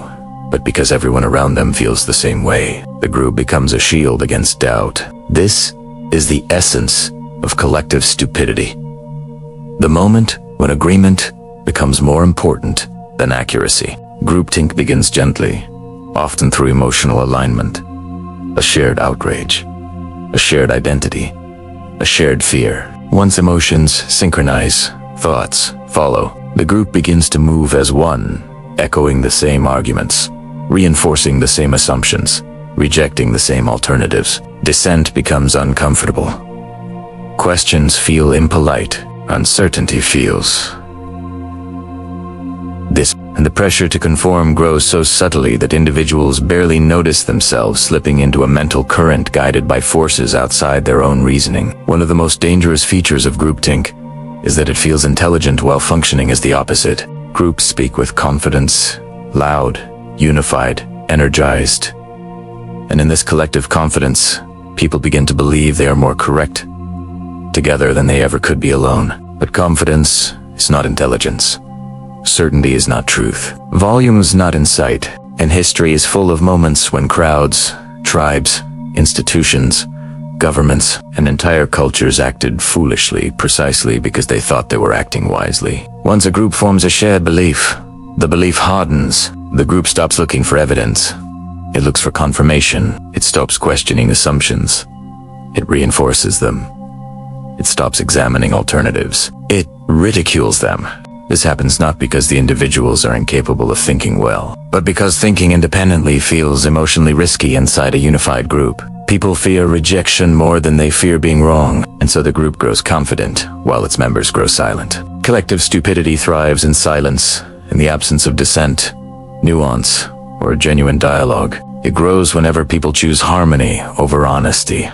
but because everyone around them feels the same way. The group becomes a shield against doubt. This is the essence of collective stupidity. The moment when agreement becomes more important than accuracy. Groupthink begins gently, often through emotional alignment. A shared outrage, a shared identity, a shared fear. Once emotions synchronize, thoughts follow. The group begins to move as one, echoing the same arguments, reinforcing the same assumptions, rejecting the same alternatives. Dissent becomes uncomfortable. Questions feel impolite. Uncertainty feels and the pressure to conform grows so subtly that individuals barely notice themselves slipping into a mental current guided by forces outside their own reasoning. One of the most dangerous features of groupthink is that it feels intelligent while functioning as the opposite. Groups speak with confidence, loud, unified, energized. And in this collective confidence, people begin to believe they are more correct together than they ever could be alone. But confidence is not intelligence. Certainty is not truth. Volume is not insight. And history is full of moments when crowds, tribes, institutions, governments, and entire cultures acted foolishly precisely because they thought they were acting wisely. Once a group forms a shared belief, the belief hardens. The group stops looking for evidence. It looks for confirmation. It stops questioning assumptions. It reinforces them. It stops examining alternatives. It ridicules them. This happens not because the individuals are incapable of thinking well, but because thinking independently feels emotionally risky inside a unified group. People fear rejection more than they fear being wrong, and so the group grows confident while its members grow silent. Collective stupidity thrives in silence, in the absence of dissent, nuance, or genuine dialogue. It grows whenever people choose harmony over honesty,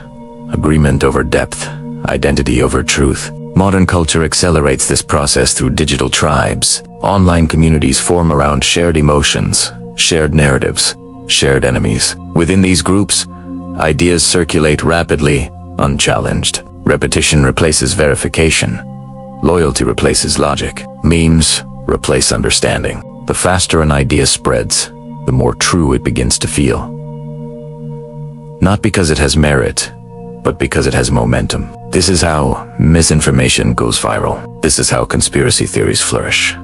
agreement over depth, identity over truth. Modern culture accelerates this process through digital tribes. Online communities form around shared emotions, shared narratives, shared enemies. Within these groups, ideas circulate rapidly, unchallenged. Repetition replaces verification. Loyalty replaces logic. Memes replace understanding. The faster an idea spreads, the more true it begins to feel. Not because it has merit, but because it has momentum. This is how misinformation goes viral. This is how conspiracy theories flourish.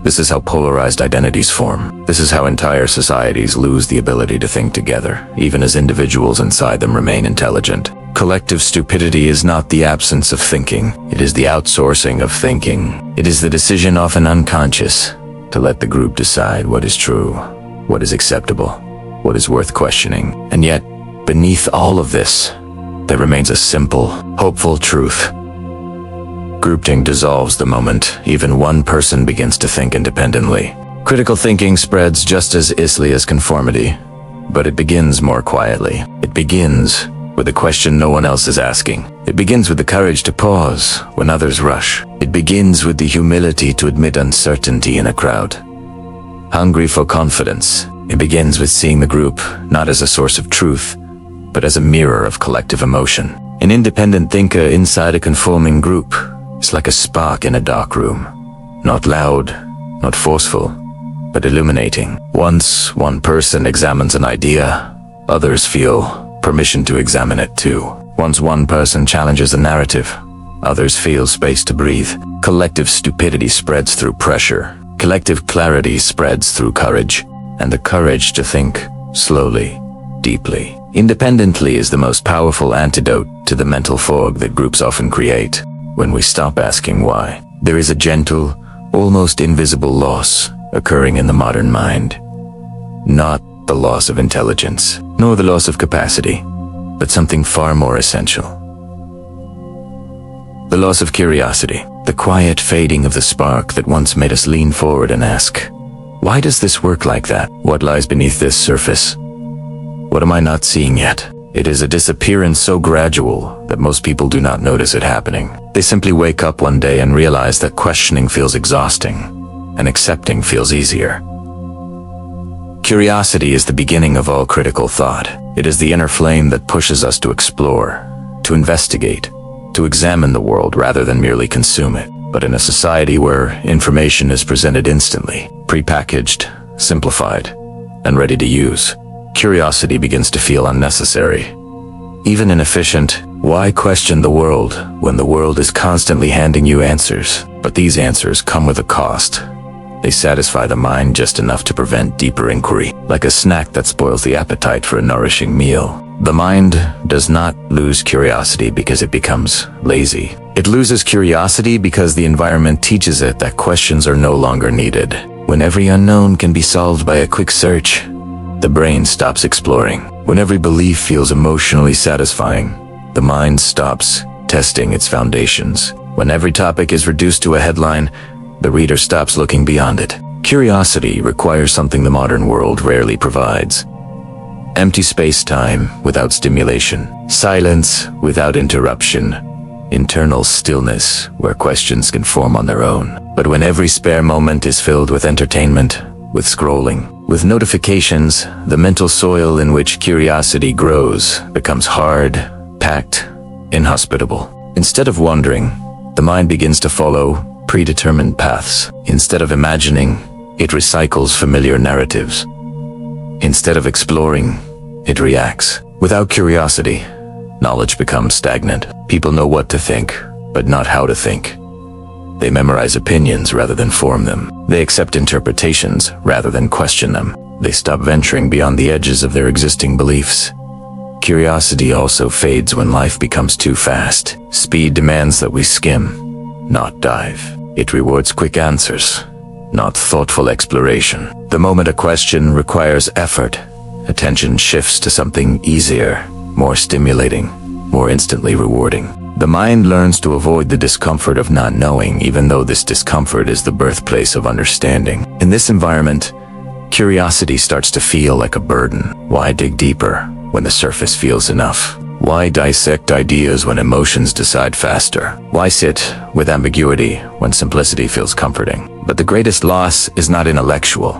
This is how polarized identities form. This is how entire societies lose the ability to think together, even as individuals inside them remain intelligent. Collective stupidity is not the absence of thinking. It is the outsourcing of thinking. It is the decision, often unconscious, to let the group decide what is true, what is acceptable, what is worth questioning. And yet, beneath all of this, there remains a simple, hopeful truth. Groupthink dissolves the moment even one person begins to think independently. Critical thinking spreads just as easily as conformity, but it begins more quietly. It begins with a question no one else is asking. It begins with the courage to pause when others rush. It begins with the humility to admit uncertainty in a crowd. Hungry for confidence, it begins with seeing the group not as a source of truth, but as a mirror of collective emotion. An independent thinker inside a conforming group is like a spark in a dark room. Not loud, not forceful, but illuminating. Once one person examines an idea, others feel permission to examine it too. Once one person challenges a narrative, others feel space to breathe. Collective stupidity spreads through pressure. Collective clarity spreads through courage, and the courage to think slowly, deeply, independently is the most powerful antidote to the mental fog that groups often create. When we stop asking why, there is a gentle, almost invisible loss occurring in the modern mind. Not the loss of intelligence, nor the loss of capacity, but something far more essential. The loss of curiosity, the quiet fading of the spark that once made us lean forward and ask, why does this work like that? What lies beneath this surface? What am I not seeing yet? It is a disappearance so gradual that most people do not notice it happening. They simply wake up one day and realize that questioning feels exhausting, and accepting feels easier. Curiosity is the beginning of all critical thought. It is the inner flame that pushes us to explore, to investigate, to examine the world rather than merely consume it. But in a society where information is presented instantly, prepackaged, simplified, and ready to use, curiosity begins to feel unnecessary. Even inefficient. Why question the world when the world is constantly handing you answers? But these answers come with a cost. They satisfy the mind just enough to prevent deeper inquiry, like a snack that spoils the appetite for a nourishing meal. The mind does not lose curiosity because it becomes lazy. It loses curiosity because the environment teaches it that questions are no longer needed. When every unknown can be solved by a quick search, the brain stops exploring. When every belief feels emotionally satisfying, the mind stops testing its foundations. When every topic is reduced to a headline, the reader stops looking beyond it. Curiosity requires something the modern world rarely provides. Empty space-time without stimulation, silence without interruption, internal stillness where questions can form on their own. But when every spare moment is filled with entertainment, with scrolling, with notifications, the mental soil in which curiosity grows becomes hard, packed, inhospitable. Instead of wandering, the mind begins to follow predetermined paths. Instead of imagining, it recycles familiar narratives. Instead of exploring, it reacts. Without curiosity, knowledge becomes stagnant. People know what to think, but not how to think. They memorize opinions rather than form them. They accept interpretations rather than question them. They stop venturing beyond the edges of their existing beliefs. Curiosity also fades when life becomes too fast. Speed demands that we skim, not dive. It rewards quick answers, not thoughtful exploration. The moment a question requires effort, attention shifts to something easier, more stimulating, more instantly rewarding. The mind learns to avoid the discomfort of not knowing, even though this discomfort is the birthplace of understanding. In this environment, curiosity starts to feel like a burden. Why dig deeper when the surface feels enough? Why dissect ideas when emotions decide faster? Why sit with ambiguity when simplicity feels comforting? But the greatest loss is not intellectual.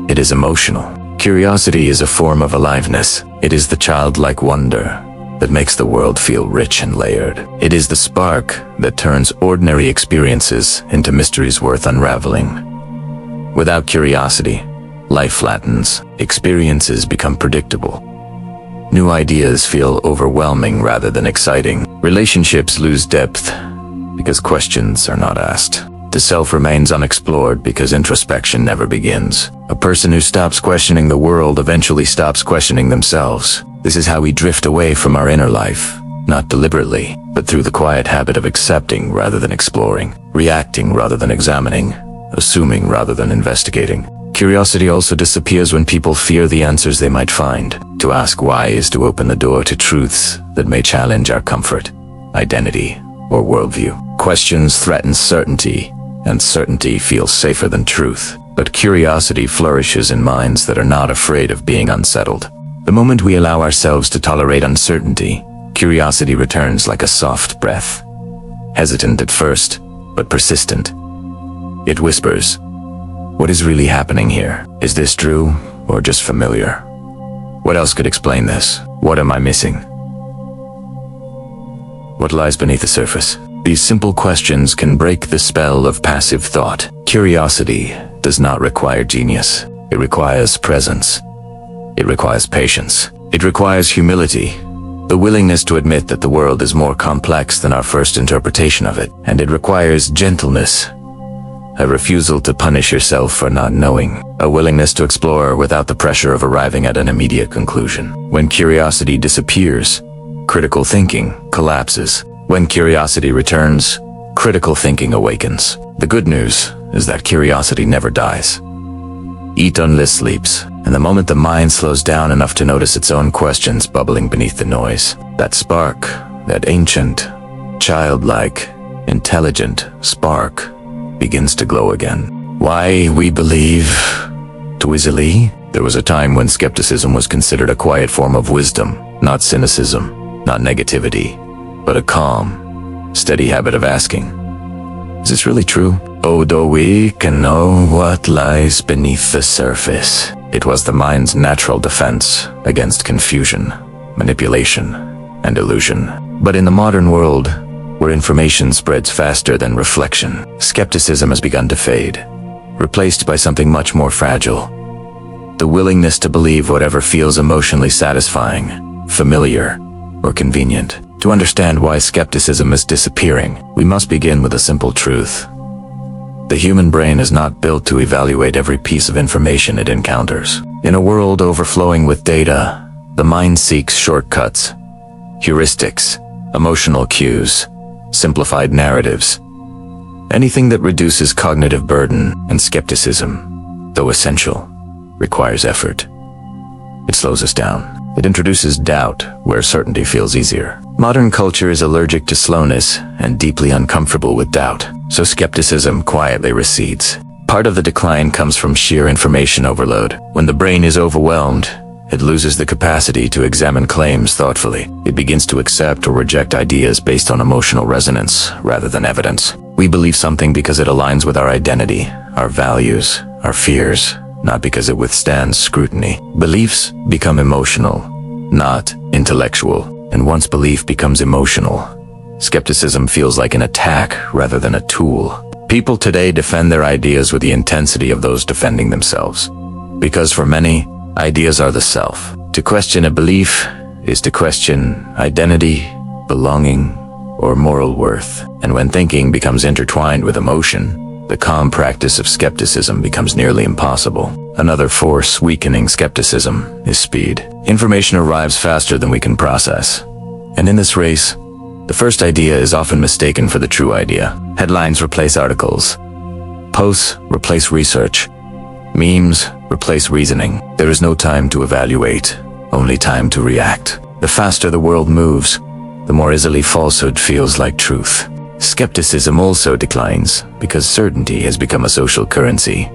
It is emotional. Curiosity is a form of aliveness. It is the childlike wonder that makes the world feel rich and layered. It is the spark that turns ordinary experiences into mysteries worth unraveling. Without curiosity, life flattens. Experiences become predictable. New ideas feel overwhelming rather than exciting. Relationships lose depth because questions are not asked. The self remains unexplored because introspection never begins. A person who stops questioning the world eventually stops questioning themselves. This is how we drift away from our inner life, not deliberately, but through the quiet habit of accepting rather than exploring, reacting rather than examining, assuming rather than investigating. Curiosity also disappears when people fear the answers they might find. To ask why is to open the door to truths that may challenge our comfort, identity, or worldview. Questions threaten certainty, and certainty feels safer than truth. But curiosity flourishes in minds that are not afraid of being unsettled. The moment we allow ourselves to tolerate uncertainty, curiosity returns like a soft breath. Hesitant at first, but persistent. It whispers, "What is really happening here? Is this true, or just familiar? What else could explain this? What am I missing? What lies beneath the surface?" These simple questions can break the spell of passive thought. Curiosity does not require genius. It requires presence. It requires patience. It requires humility, the willingness to admit that the world is more complex than our first interpretation of it. And it requires gentleness, a refusal to punish yourself for not knowing, a willingness to explore without the pressure of arriving at an immediate conclusion. When curiosity disappears, critical thinking collapses. When curiosity returns, critical thinking awakens. The good news is that curiosity never dies. It only sleeps, and the moment the mind slows down enough to notice its own questions bubbling beneath the noise, that spark, that ancient, childlike, intelligent spark, begins to glow again. Why we believe too easily? There was a time when skepticism was considered a quiet form of wisdom, not cynicism, not negativity, but a calm, steady habit of asking, "Is this really true? Although we can know what lies beneath the surface." It was the mind's natural defense against confusion, manipulation, and illusion. But in the modern world, where information spreads faster than reflection, skepticism has begun to fade, replaced by something much more fragile: the willingness to believe whatever feels emotionally satisfying, familiar, or convenient. To understand why skepticism is disappearing, we must begin with a simple truth. The human brain is not built to evaluate every piece of information it encounters. In a world overflowing with data, the mind seeks shortcuts, heuristics, emotional cues, simplified narratives, anything that reduces cognitive burden. And skepticism, though essential, requires effort. It slows us down. It introduces doubt where certainty feels easier. Modern culture is allergic to slowness and deeply uncomfortable with doubt, so skepticism quietly recedes. Part of the decline comes from sheer information overload. When the brain is overwhelmed, it loses the capacity to examine claims thoughtfully. It begins to accept or reject ideas based on emotional resonance rather than evidence. We believe something because it aligns with our identity, our values, our fears, not because it withstands scrutiny. Beliefs become emotional, not intellectual. And once belief becomes emotional, skepticism feels like an attack rather than a tool. People today defend their ideas with the intensity of those defending themselves. Because for many, ideas are the self. To question a belief is to question identity, belonging, or moral worth. And when thinking becomes intertwined with emotion, the calm practice of skepticism becomes nearly impossible. Another force weakening skepticism is speed. Information arrives faster than we can process. And in this race, the first idea is often mistaken for the true idea. Headlines replace articles. Posts replace research. Memes replace reasoning. There is no time to evaluate, only time to react. The faster the world moves, the more easily falsehood feels like truth. Skepticism also declines because certainty has become a social currency.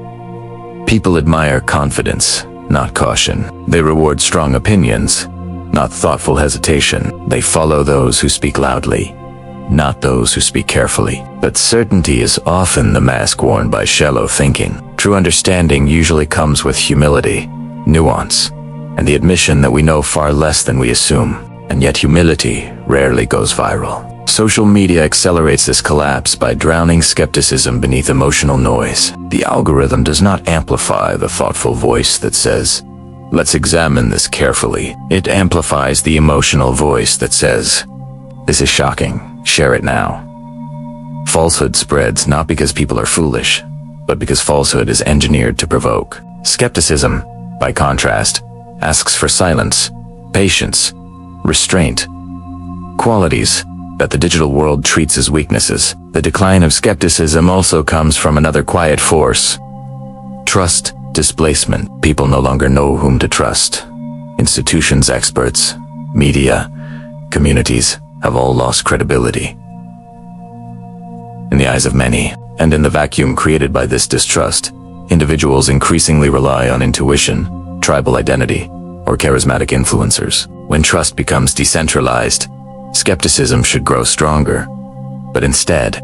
People admire confidence, not caution. They reward strong opinions, not thoughtful hesitation. They follow those who speak loudly, not those who speak carefully. But certainty is often the mask worn by shallow thinking. True understanding usually comes with humility, nuance, and the admission that we know far less than we assume. And yet humility rarely goes viral. Social media accelerates this collapse by drowning skepticism beneath emotional noise. The algorithm does not amplify the thoughtful voice that says, "Let's examine this carefully." It amplifies the emotional voice that says, "This is shocking, share it now." Falsehood spreads not because people are foolish, but because falsehood is engineered to provoke. Skepticism, by contrast, asks for silence, patience, restraint, qualities that the digital world treats as weaknesses. The decline of skepticism also comes from another quiet force: trust displacement. People no longer know whom to trust. Institutions, experts, media, communities have all lost credibility in the eyes of many. And in the vacuum created by this distrust, individuals increasingly rely on intuition, tribal identity, or charismatic influencers. When trust becomes decentralized, skepticism should grow stronger. But instead,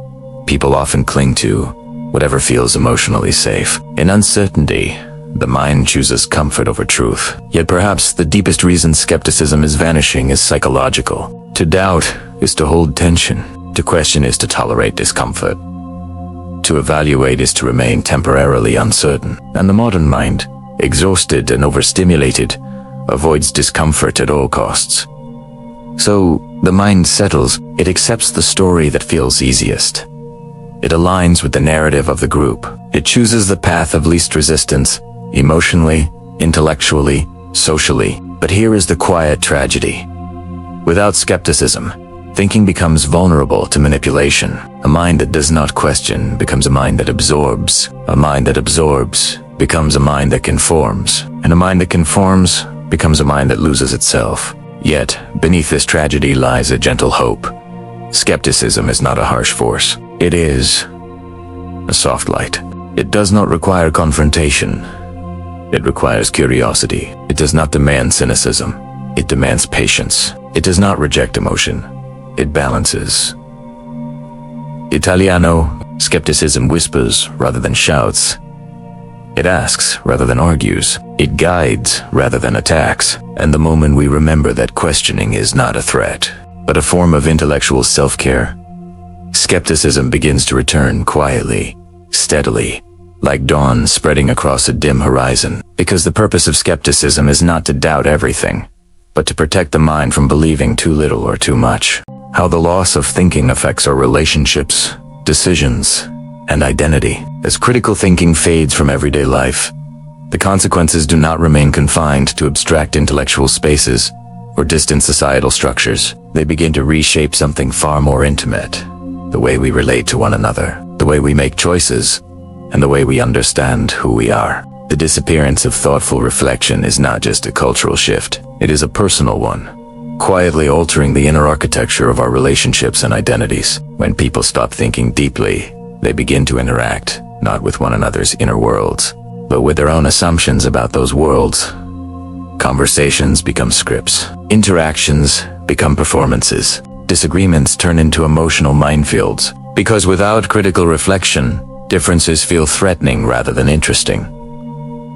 people often cling to whatever feels emotionally safe. In uncertainty, the mind chooses comfort over truth. Yet perhaps the deepest reason skepticism is vanishing is psychological. To doubt is to hold tension. To question is to tolerate discomfort. To evaluate is to remain temporarily uncertain. And the modern mind, exhausted and overstimulated, avoids discomfort at all costs. So, the mind settles. It accepts the story that feels easiest. It aligns with the narrative of the group. It chooses the path of least resistance, emotionally, intellectually, socially. But here is the quiet tragedy. Without skepticism, thinking becomes vulnerable to manipulation. A mind that does not question becomes a mind that absorbs. A mind that absorbs becomes a mind that conforms. And a mind that conforms becomes a mind that loses itself. Yet, beneath this tragedy lies a gentle hope. Skepticism is not a harsh force. It is a soft light. It does not require confrontation. It requires curiosity. It does not demand cynicism. It demands patience. It does not reject emotion. It balances. Italiano, skepticism whispers rather than shouts. It asks rather than argues. It guides rather than attacks. And the moment we remember that questioning is not a threat, but a form of intellectual self-care, skepticism begins to return quietly, steadily, like dawn spreading across a dim horizon. Because the purpose of skepticism is not to doubt everything, but to protect the mind from believing too little or too much. How the loss of thinking affects our relationships, decisions, and identity. As critical thinking fades from everyday life, the consequences do not remain confined to abstract intellectual spaces or distant societal structures. They begin to reshape something far more intimate: the way we relate to one another, the way we make choices, and the way we understand who we are. The disappearance of thoughtful reflection is not just a cultural shift, it is a personal one, quietly altering the inner architecture of our relationships and identities. When people stop thinking deeply, they begin to interact, not with one another's inner worlds, but with their own assumptions about those worlds. Conversations become scripts. Interactions become performances. Disagreements turn into emotional minefields. Because without critical reflection, differences feel threatening rather than interesting.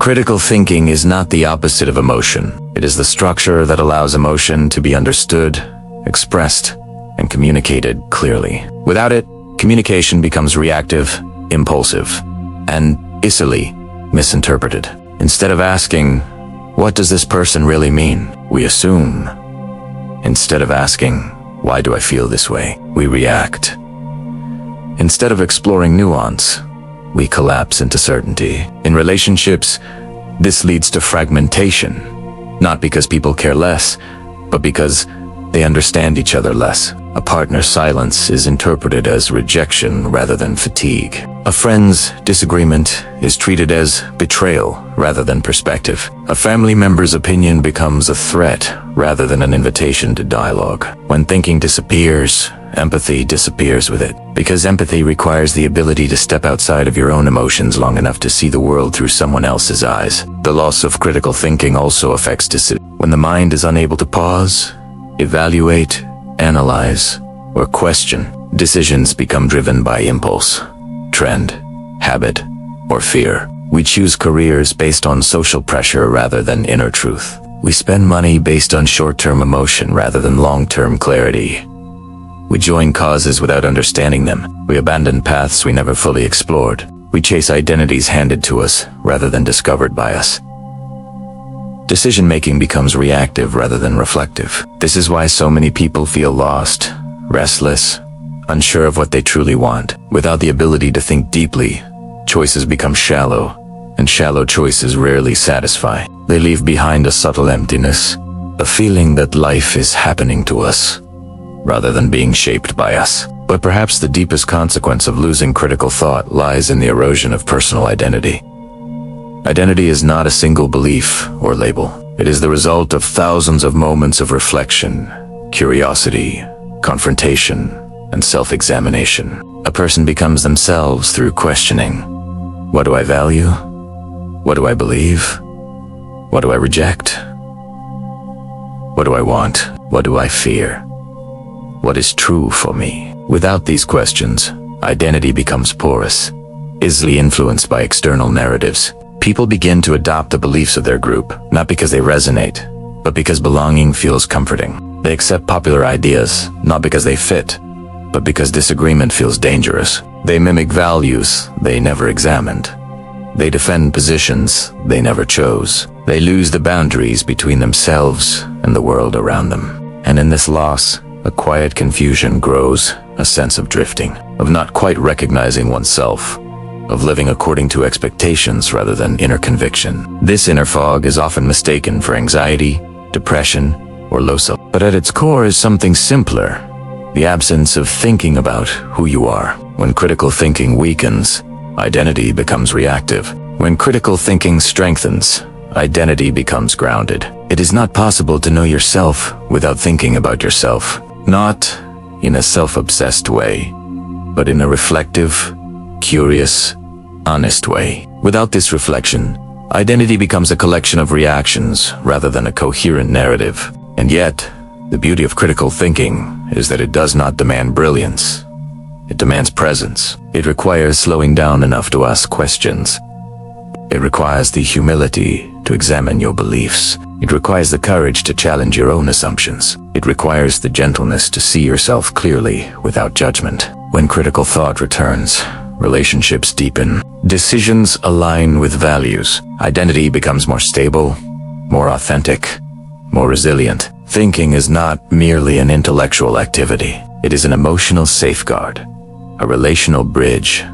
Critical thinking is not the opposite of emotion. It is the structure that allows emotion to be understood, expressed, and communicated clearly. Without it, communication becomes reactive, impulsive, and easily misinterpreted. Instead of asking, "What does this person really mean?" we assume. Instead of asking, "Why do I feel this way?" we react. Instead of exploring nuance, we collapse into certainty. In relationships, this leads to fragmentation, not because people care less, but because they understand each other less. A partner's silence is interpreted as rejection rather than fatigue. A friend's disagreement is treated as betrayal rather than perspective. A family member's opinion becomes a threat rather than an invitation to dialogue. When thinking disappears, empathy disappears with it. Because empathy requires the ability to step outside of your own emotions long enough to see the world through someone else's eyes. The loss of critical thinking also affects decision. When the mind is unable to pause, evaluate, analyze, or question, decisions become driven by impulse, trend, habit, or fear. We choose careers based on social pressure rather than inner truth. We spend money based on short-term emotion rather than long-term clarity. We join causes without understanding them. We abandon paths we never fully explored. We chase identities handed to us rather than discovered by us. Decision-making becomes reactive rather than reflective. This is why so many people feel lost, restless, unsure of what they truly want. Without the ability to think deeply, choices become shallow, and shallow choices rarely satisfy. They leave behind a subtle emptiness, a feeling that life is happening to us, rather than being shaped by us. But perhaps the deepest consequence of losing critical thought lies in the erosion of personal identity. Identity is not a single belief or label. It is the result of thousands of moments of reflection, curiosity, confrontation, and self-examination. A person becomes themselves through questioning. What do I value? What do I believe? What do I reject? What do I want? What do I fear? What is true for me? Without these questions, identity becomes porous, easily influenced by external narratives. People begin to adopt the beliefs of their group, not because they resonate, but because belonging feels comforting. They accept popular ideas, not because they fit, but because disagreement feels dangerous. They mimic values they never examined. They defend positions they never chose. They lose the boundaries between themselves and the world around them. And in this loss, a quiet confusion grows, a sense of drifting, of not quite recognizing oneself, of living according to expectations rather than inner conviction. This inner fog is often mistaken for anxiety, depression, or low self. But at its core is something simpler, the absence of thinking about who you are. When critical thinking weakens, identity becomes reactive. When critical thinking strengthens, identity becomes grounded. It is not possible to know yourself without thinking about yourself. Not in a self-obsessed way, but in a reflective, curious, honest way. Without this reflection, identity becomes a collection of reactions rather than a coherent narrative. And yet, the beauty of critical thinking is that it does not demand brilliance. It demands presence. It requires slowing down enough to ask questions. It requires the humility to examine your beliefs. It requires the courage to challenge your own assumptions. It requires the gentleness to see yourself clearly without judgment. When critical thought returns, relationships deepen, decisions align with values, identity becomes more stable, more authentic, more resilient. Thinking is not merely an intellectual activity. It is an emotional safeguard, a relational bridge,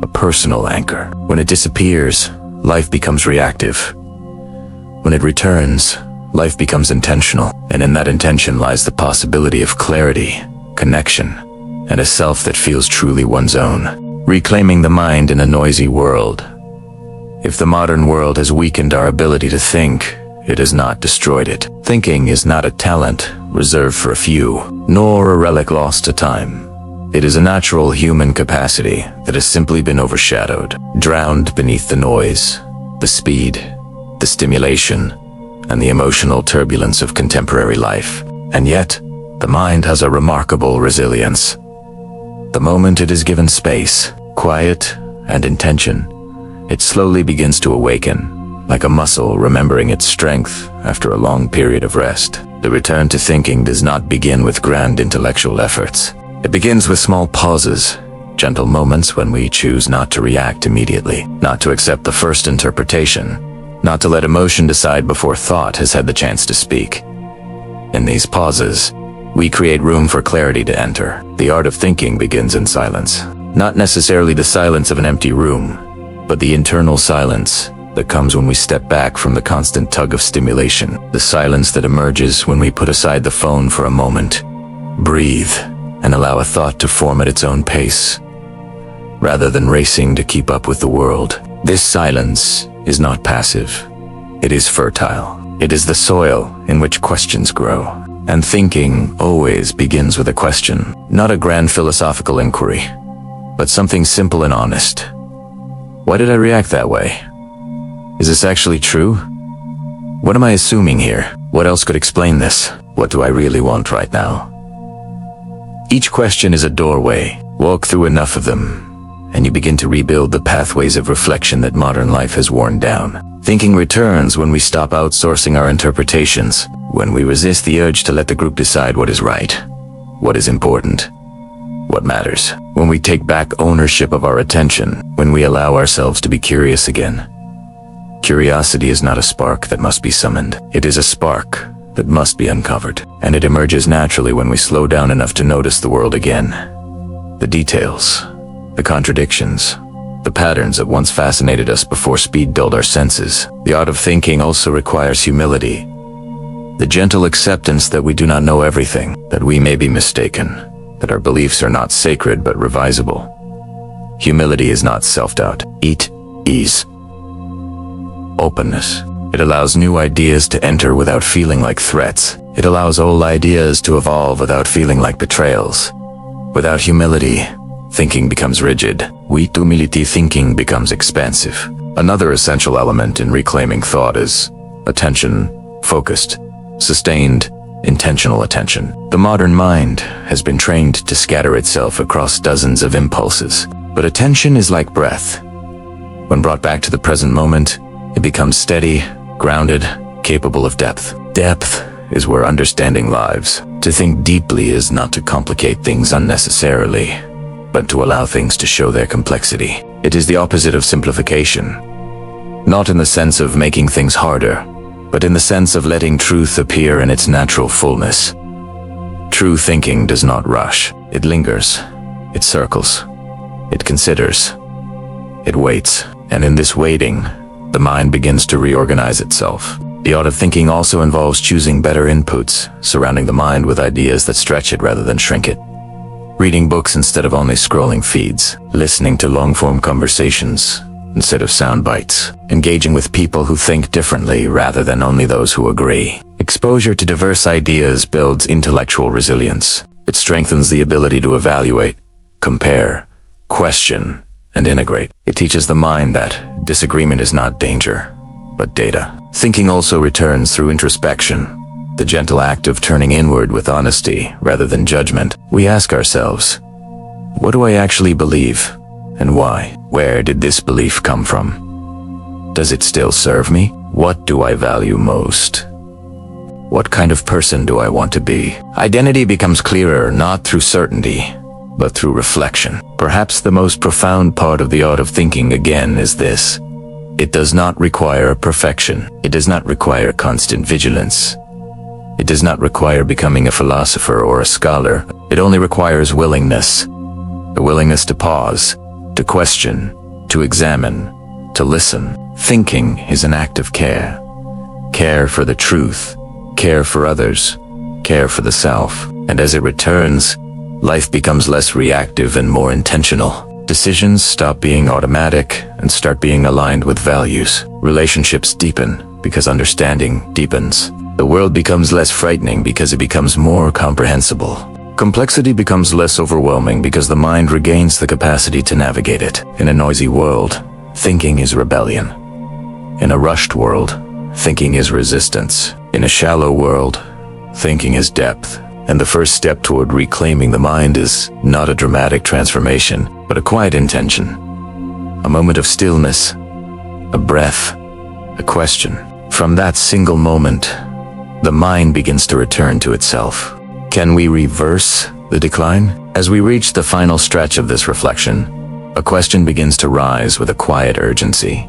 a personal anchor. When it disappears, life becomes reactive. When it returns, life becomes intentional, and in that intention lies the possibility of clarity, connection, and a self that feels truly one's own. Reclaiming the mind in a noisy world. If the modern world has weakened our ability to think, it has not destroyed it. Thinking is not a talent reserved for a few, nor a relic lost to time. It is a natural human capacity that has simply been overshadowed, drowned beneath the noise, the speed, the stimulation, and the emotional turbulence of contemporary life. And yet, the mind has a remarkable resilience. The moment it is given space, quiet, and intention, it slowly begins to awaken, like a muscle remembering its strength after a long period of rest. The return to thinking does not begin with grand intellectual efforts. It begins with small pauses, gentle moments when we choose not to react immediately, not to accept the first interpretation, not to let emotion decide before thought has had the chance to speak. In these pauses, we create room for clarity to enter. The art of thinking begins in silence. Not necessarily the silence of an empty room, but the internal silence that comes when we step back from the constant tug of stimulation. The silence that emerges when we put aside the phone for a moment, breathe, and allow a thought to form at its own pace, rather than racing to keep up with the world. This silence is not passive. It is fertile. It is the soil in which questions grow. And thinking always begins with a question, not a grand philosophical inquiry, but something simple and honest. Why did I react that way? Is this actually true? What am I assuming here? What else could explain this? What do I really want right now? Each question is a doorway. Walk through enough of them, and you begin to rebuild the pathways of reflection that modern life has worn down. Thinking returns when we stop outsourcing our interpretations, when we resist the urge to let the group decide what is right, what is important, what matters. When we take back ownership of our attention, when we allow ourselves to be curious again. Curiosity is not a spark that must be summoned. It is a spark that must be uncovered, and it emerges naturally when we slow down enough to notice the world again. The details, the contradictions, the patterns that once fascinated us before speed dulled our senses. The art of thinking also requires humility. The gentle acceptance that we do not know everything, that we may be mistaken, that our beliefs are not sacred but revisable. Humility is not self-doubt. It is openness. It allows new ideas to enter without feeling like threats. It allows old ideas to evolve without feeling like betrayals. Without humility, thinking becomes rigid. With humility, thinking becomes expansive. Another essential element in reclaiming thought is attention, focused, sustained, intentional attention. The modern mind has been trained to scatter itself across dozens of impulses, but attention is like breath. When brought back to the present moment, it becomes steady, grounded, capable of depth. Depth is where understanding lives. To think deeply is not to complicate things unnecessarily, but to allow things to show their complexity. It is the opposite of simplification. Not in the sense of making things harder, but in the sense of letting truth appear in its natural fullness. True thinking does not rush. It lingers. It circles. It considers. It waits. And in this waiting, the mind begins to reorganize itself. The art of thinking also involves choosing better inputs, surrounding the mind with ideas that stretch it rather than shrink it. Reading books instead of only scrolling feeds, listening to long-form conversations instead of sound bites, engaging with people who think differently rather than only those who agree. Exposure to diverse ideas builds intellectual resilience. It strengthens the ability to evaluate, compare, question, and integrate. It teaches the mind that disagreement is not danger, but data. Thinking also returns through introspection, the gentle act of turning inward with honesty rather than judgment. We ask ourselves, what do I actually believe, and why? Where did this belief come from? Does it still serve me? What do I value most? What kind of person do I want to be? Identity becomes clearer not through certainty, but through reflection. Perhaps the most profound part of the art of thinking again is this. It does not require perfection. It does not require constant vigilance. It does not require becoming a philosopher or a scholar. It only requires willingness. The willingness to pause, to question, to examine, to listen. Thinking is an act of care. Care for the truth, care for others, care for the self. And as it returns, life becomes less reactive and more intentional. Decisions stop being automatic and start being aligned with values. Relationships deepen because understanding deepens. The world becomes less frightening because it becomes more comprehensible. Complexity becomes less overwhelming because the mind regains the capacity to navigate it. In a noisy world, thinking is rebellion. In a rushed world, thinking is resistance. In a shallow world, thinking is depth. And the first step toward reclaiming the mind is not a dramatic transformation, but a quiet intention. A moment of stillness, a breath, a question. From that single moment, the mind begins to return to itself. Can we reverse the decline? As we reach the final stretch of this reflection, a question begins to rise with a quiet urgency.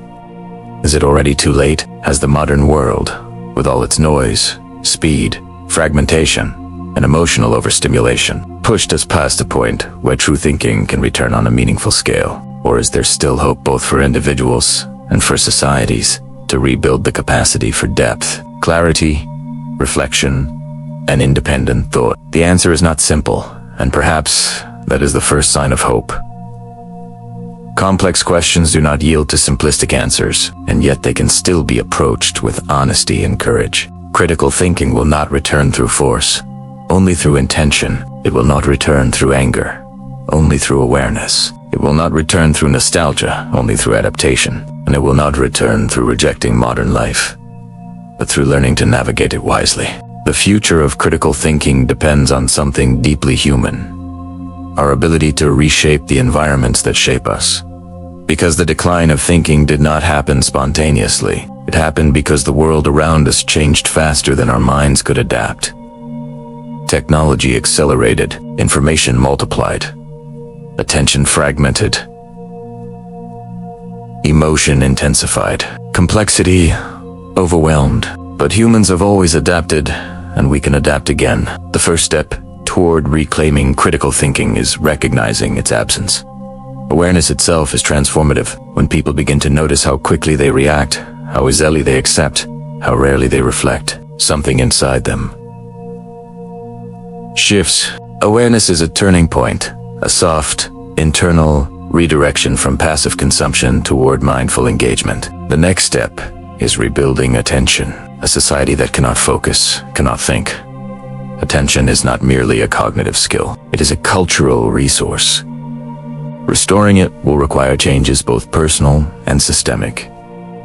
Is it already too late? Has the modern world, with all its noise, speed, fragmentation, and emotional overstimulation, pushed us past a point where true thinking can return on a meaningful scale? Or is there still hope both for individuals and for societies to rebuild the capacity for depth, clarity, reflection, and independent thought? The answer is not simple, and perhaps that is the first sign of hope. Complex questions do not yield to simplistic answers, and yet they can still be approached with honesty and courage. Critical thinking will not return through force, only through intention. It will not return through anger, only through awareness. It will not return through nostalgia, only through adaptation. And it will not return through rejecting modern life, but through learning to navigate it wisely. The future of critical thinking depends on something deeply human: our ability to reshape the environments that shape us. Because the decline of thinking did not happen spontaneously. It happened because the world around us changed faster than our minds could adapt. Technology accelerated, information multiplied, attention fragmented, emotion intensified, complexity overwhelmed. But humans have always adapted, and we can adapt again. The first step toward reclaiming critical thinking is recognizing its absence. Awareness itself is transformative. When people begin to notice how quickly they react, how easily they accept, how rarely they reflect, something inside them shifts. Awareness is a turning point, a soft, internal redirection from passive consumption toward mindful engagement. The next step is rebuilding attention. A society that cannot focus, cannot think. Attention is not merely a cognitive skill, it is a cultural resource. Restoring it will require changes both personal and systemic.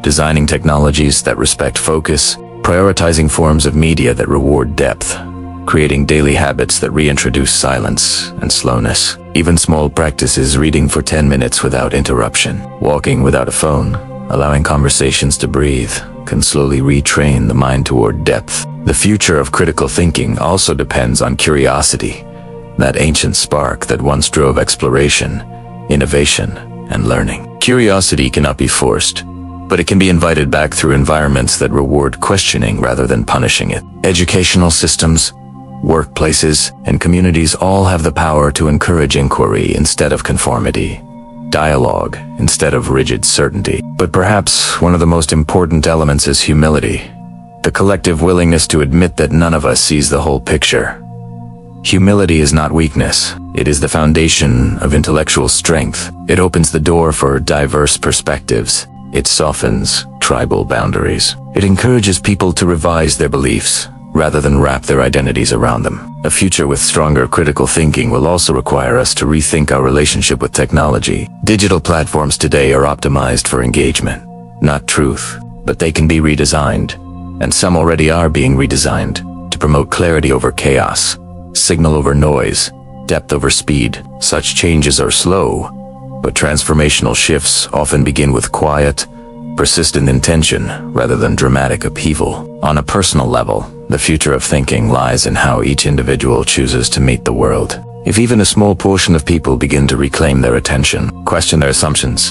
Designing technologies that respect focus, prioritizing forms of media that reward depth, creating daily habits that reintroduce silence and slowness. Even small practices, reading for 10 minutes without interruption, walking without a phone, allowing conversations to breathe, can slowly retrain the mind toward depth. The future of critical thinking also depends on curiosity, that ancient spark that once drove exploration, innovation, and learning. Curiosity cannot be forced, but it can be invited back through environments that reward questioning rather than punishing it. Educational systems, workplaces, and communities all have the power to encourage inquiry instead of conformity, dialogue instead of rigid certainty. But perhaps one of the most important elements is humility, the collective willingness to admit that none of us sees the whole picture. Humility is not weakness, it is the foundation of intellectual strength. It opens the door for diverse perspectives. It softens tribal boundaries. It encourages people to revise their beliefs, rather than wrap their identities around them. A future with stronger critical thinking will also require us to rethink our relationship with technology. Digital platforms today are optimized for engagement, not truth, but they can be redesigned, and some already are being redesigned, to promote clarity over chaos, signal over noise, depth over speed. Such changes are slow, but transformational shifts often begin with quiet, persistent intention rather than dramatic upheaval. On a personal level, the future of thinking lies in how each individual chooses to meet the world. If even a small portion of people begin to reclaim their attention, question their assumptions,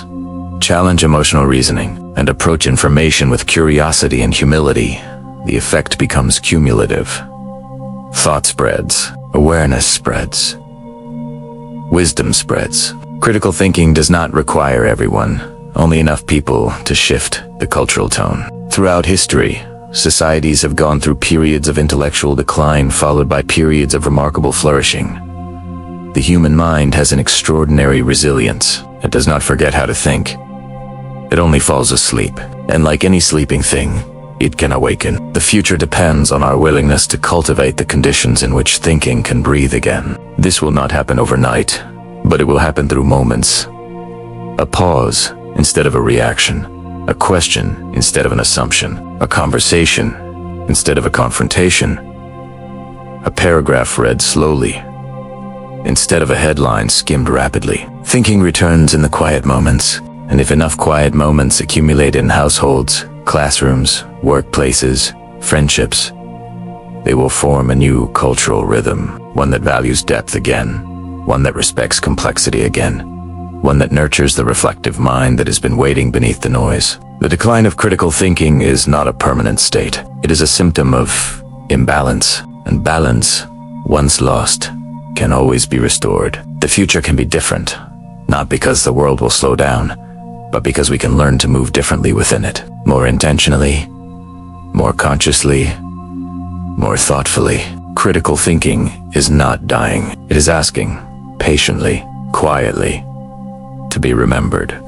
challenge emotional reasoning, and approach information with curiosity and humility, the effect becomes cumulative. Thought spreads, awareness spreads, wisdom spreads. Critical thinking does not require everyone, only enough people to shift the cultural tone. Throughout history, societies have gone through periods of intellectual decline followed by periods of remarkable flourishing. The human mind has an extraordinary resilience. It does not forget how to think. It only falls asleep, and like any sleeping thing, it can awaken. The future depends on our willingness to cultivate the conditions in which thinking can breathe again. This will not happen overnight, but it will happen through moments. A pause instead of a reaction, a question instead of an assumption, a conversation instead of a confrontation, a paragraph read slowly instead of a headline skimmed rapidly. Thinking returns in the quiet moments, and if enough quiet moments accumulate in households, classrooms, workplaces, friendships, they will form a new cultural rhythm, one that values depth again, one that respects complexity again, one that nurtures the reflective mind that has been waiting beneath the noise. The decline of critical thinking is not a permanent state. It is a symptom of imbalance, and balance, once lost, can always be restored. The future can be different, not because the world will slow down, but because we can learn to move differently within it, more intentionally, more consciously, more thoughtfully. Critical thinking is not dying. It is asking, patiently, quietly, to be remembered.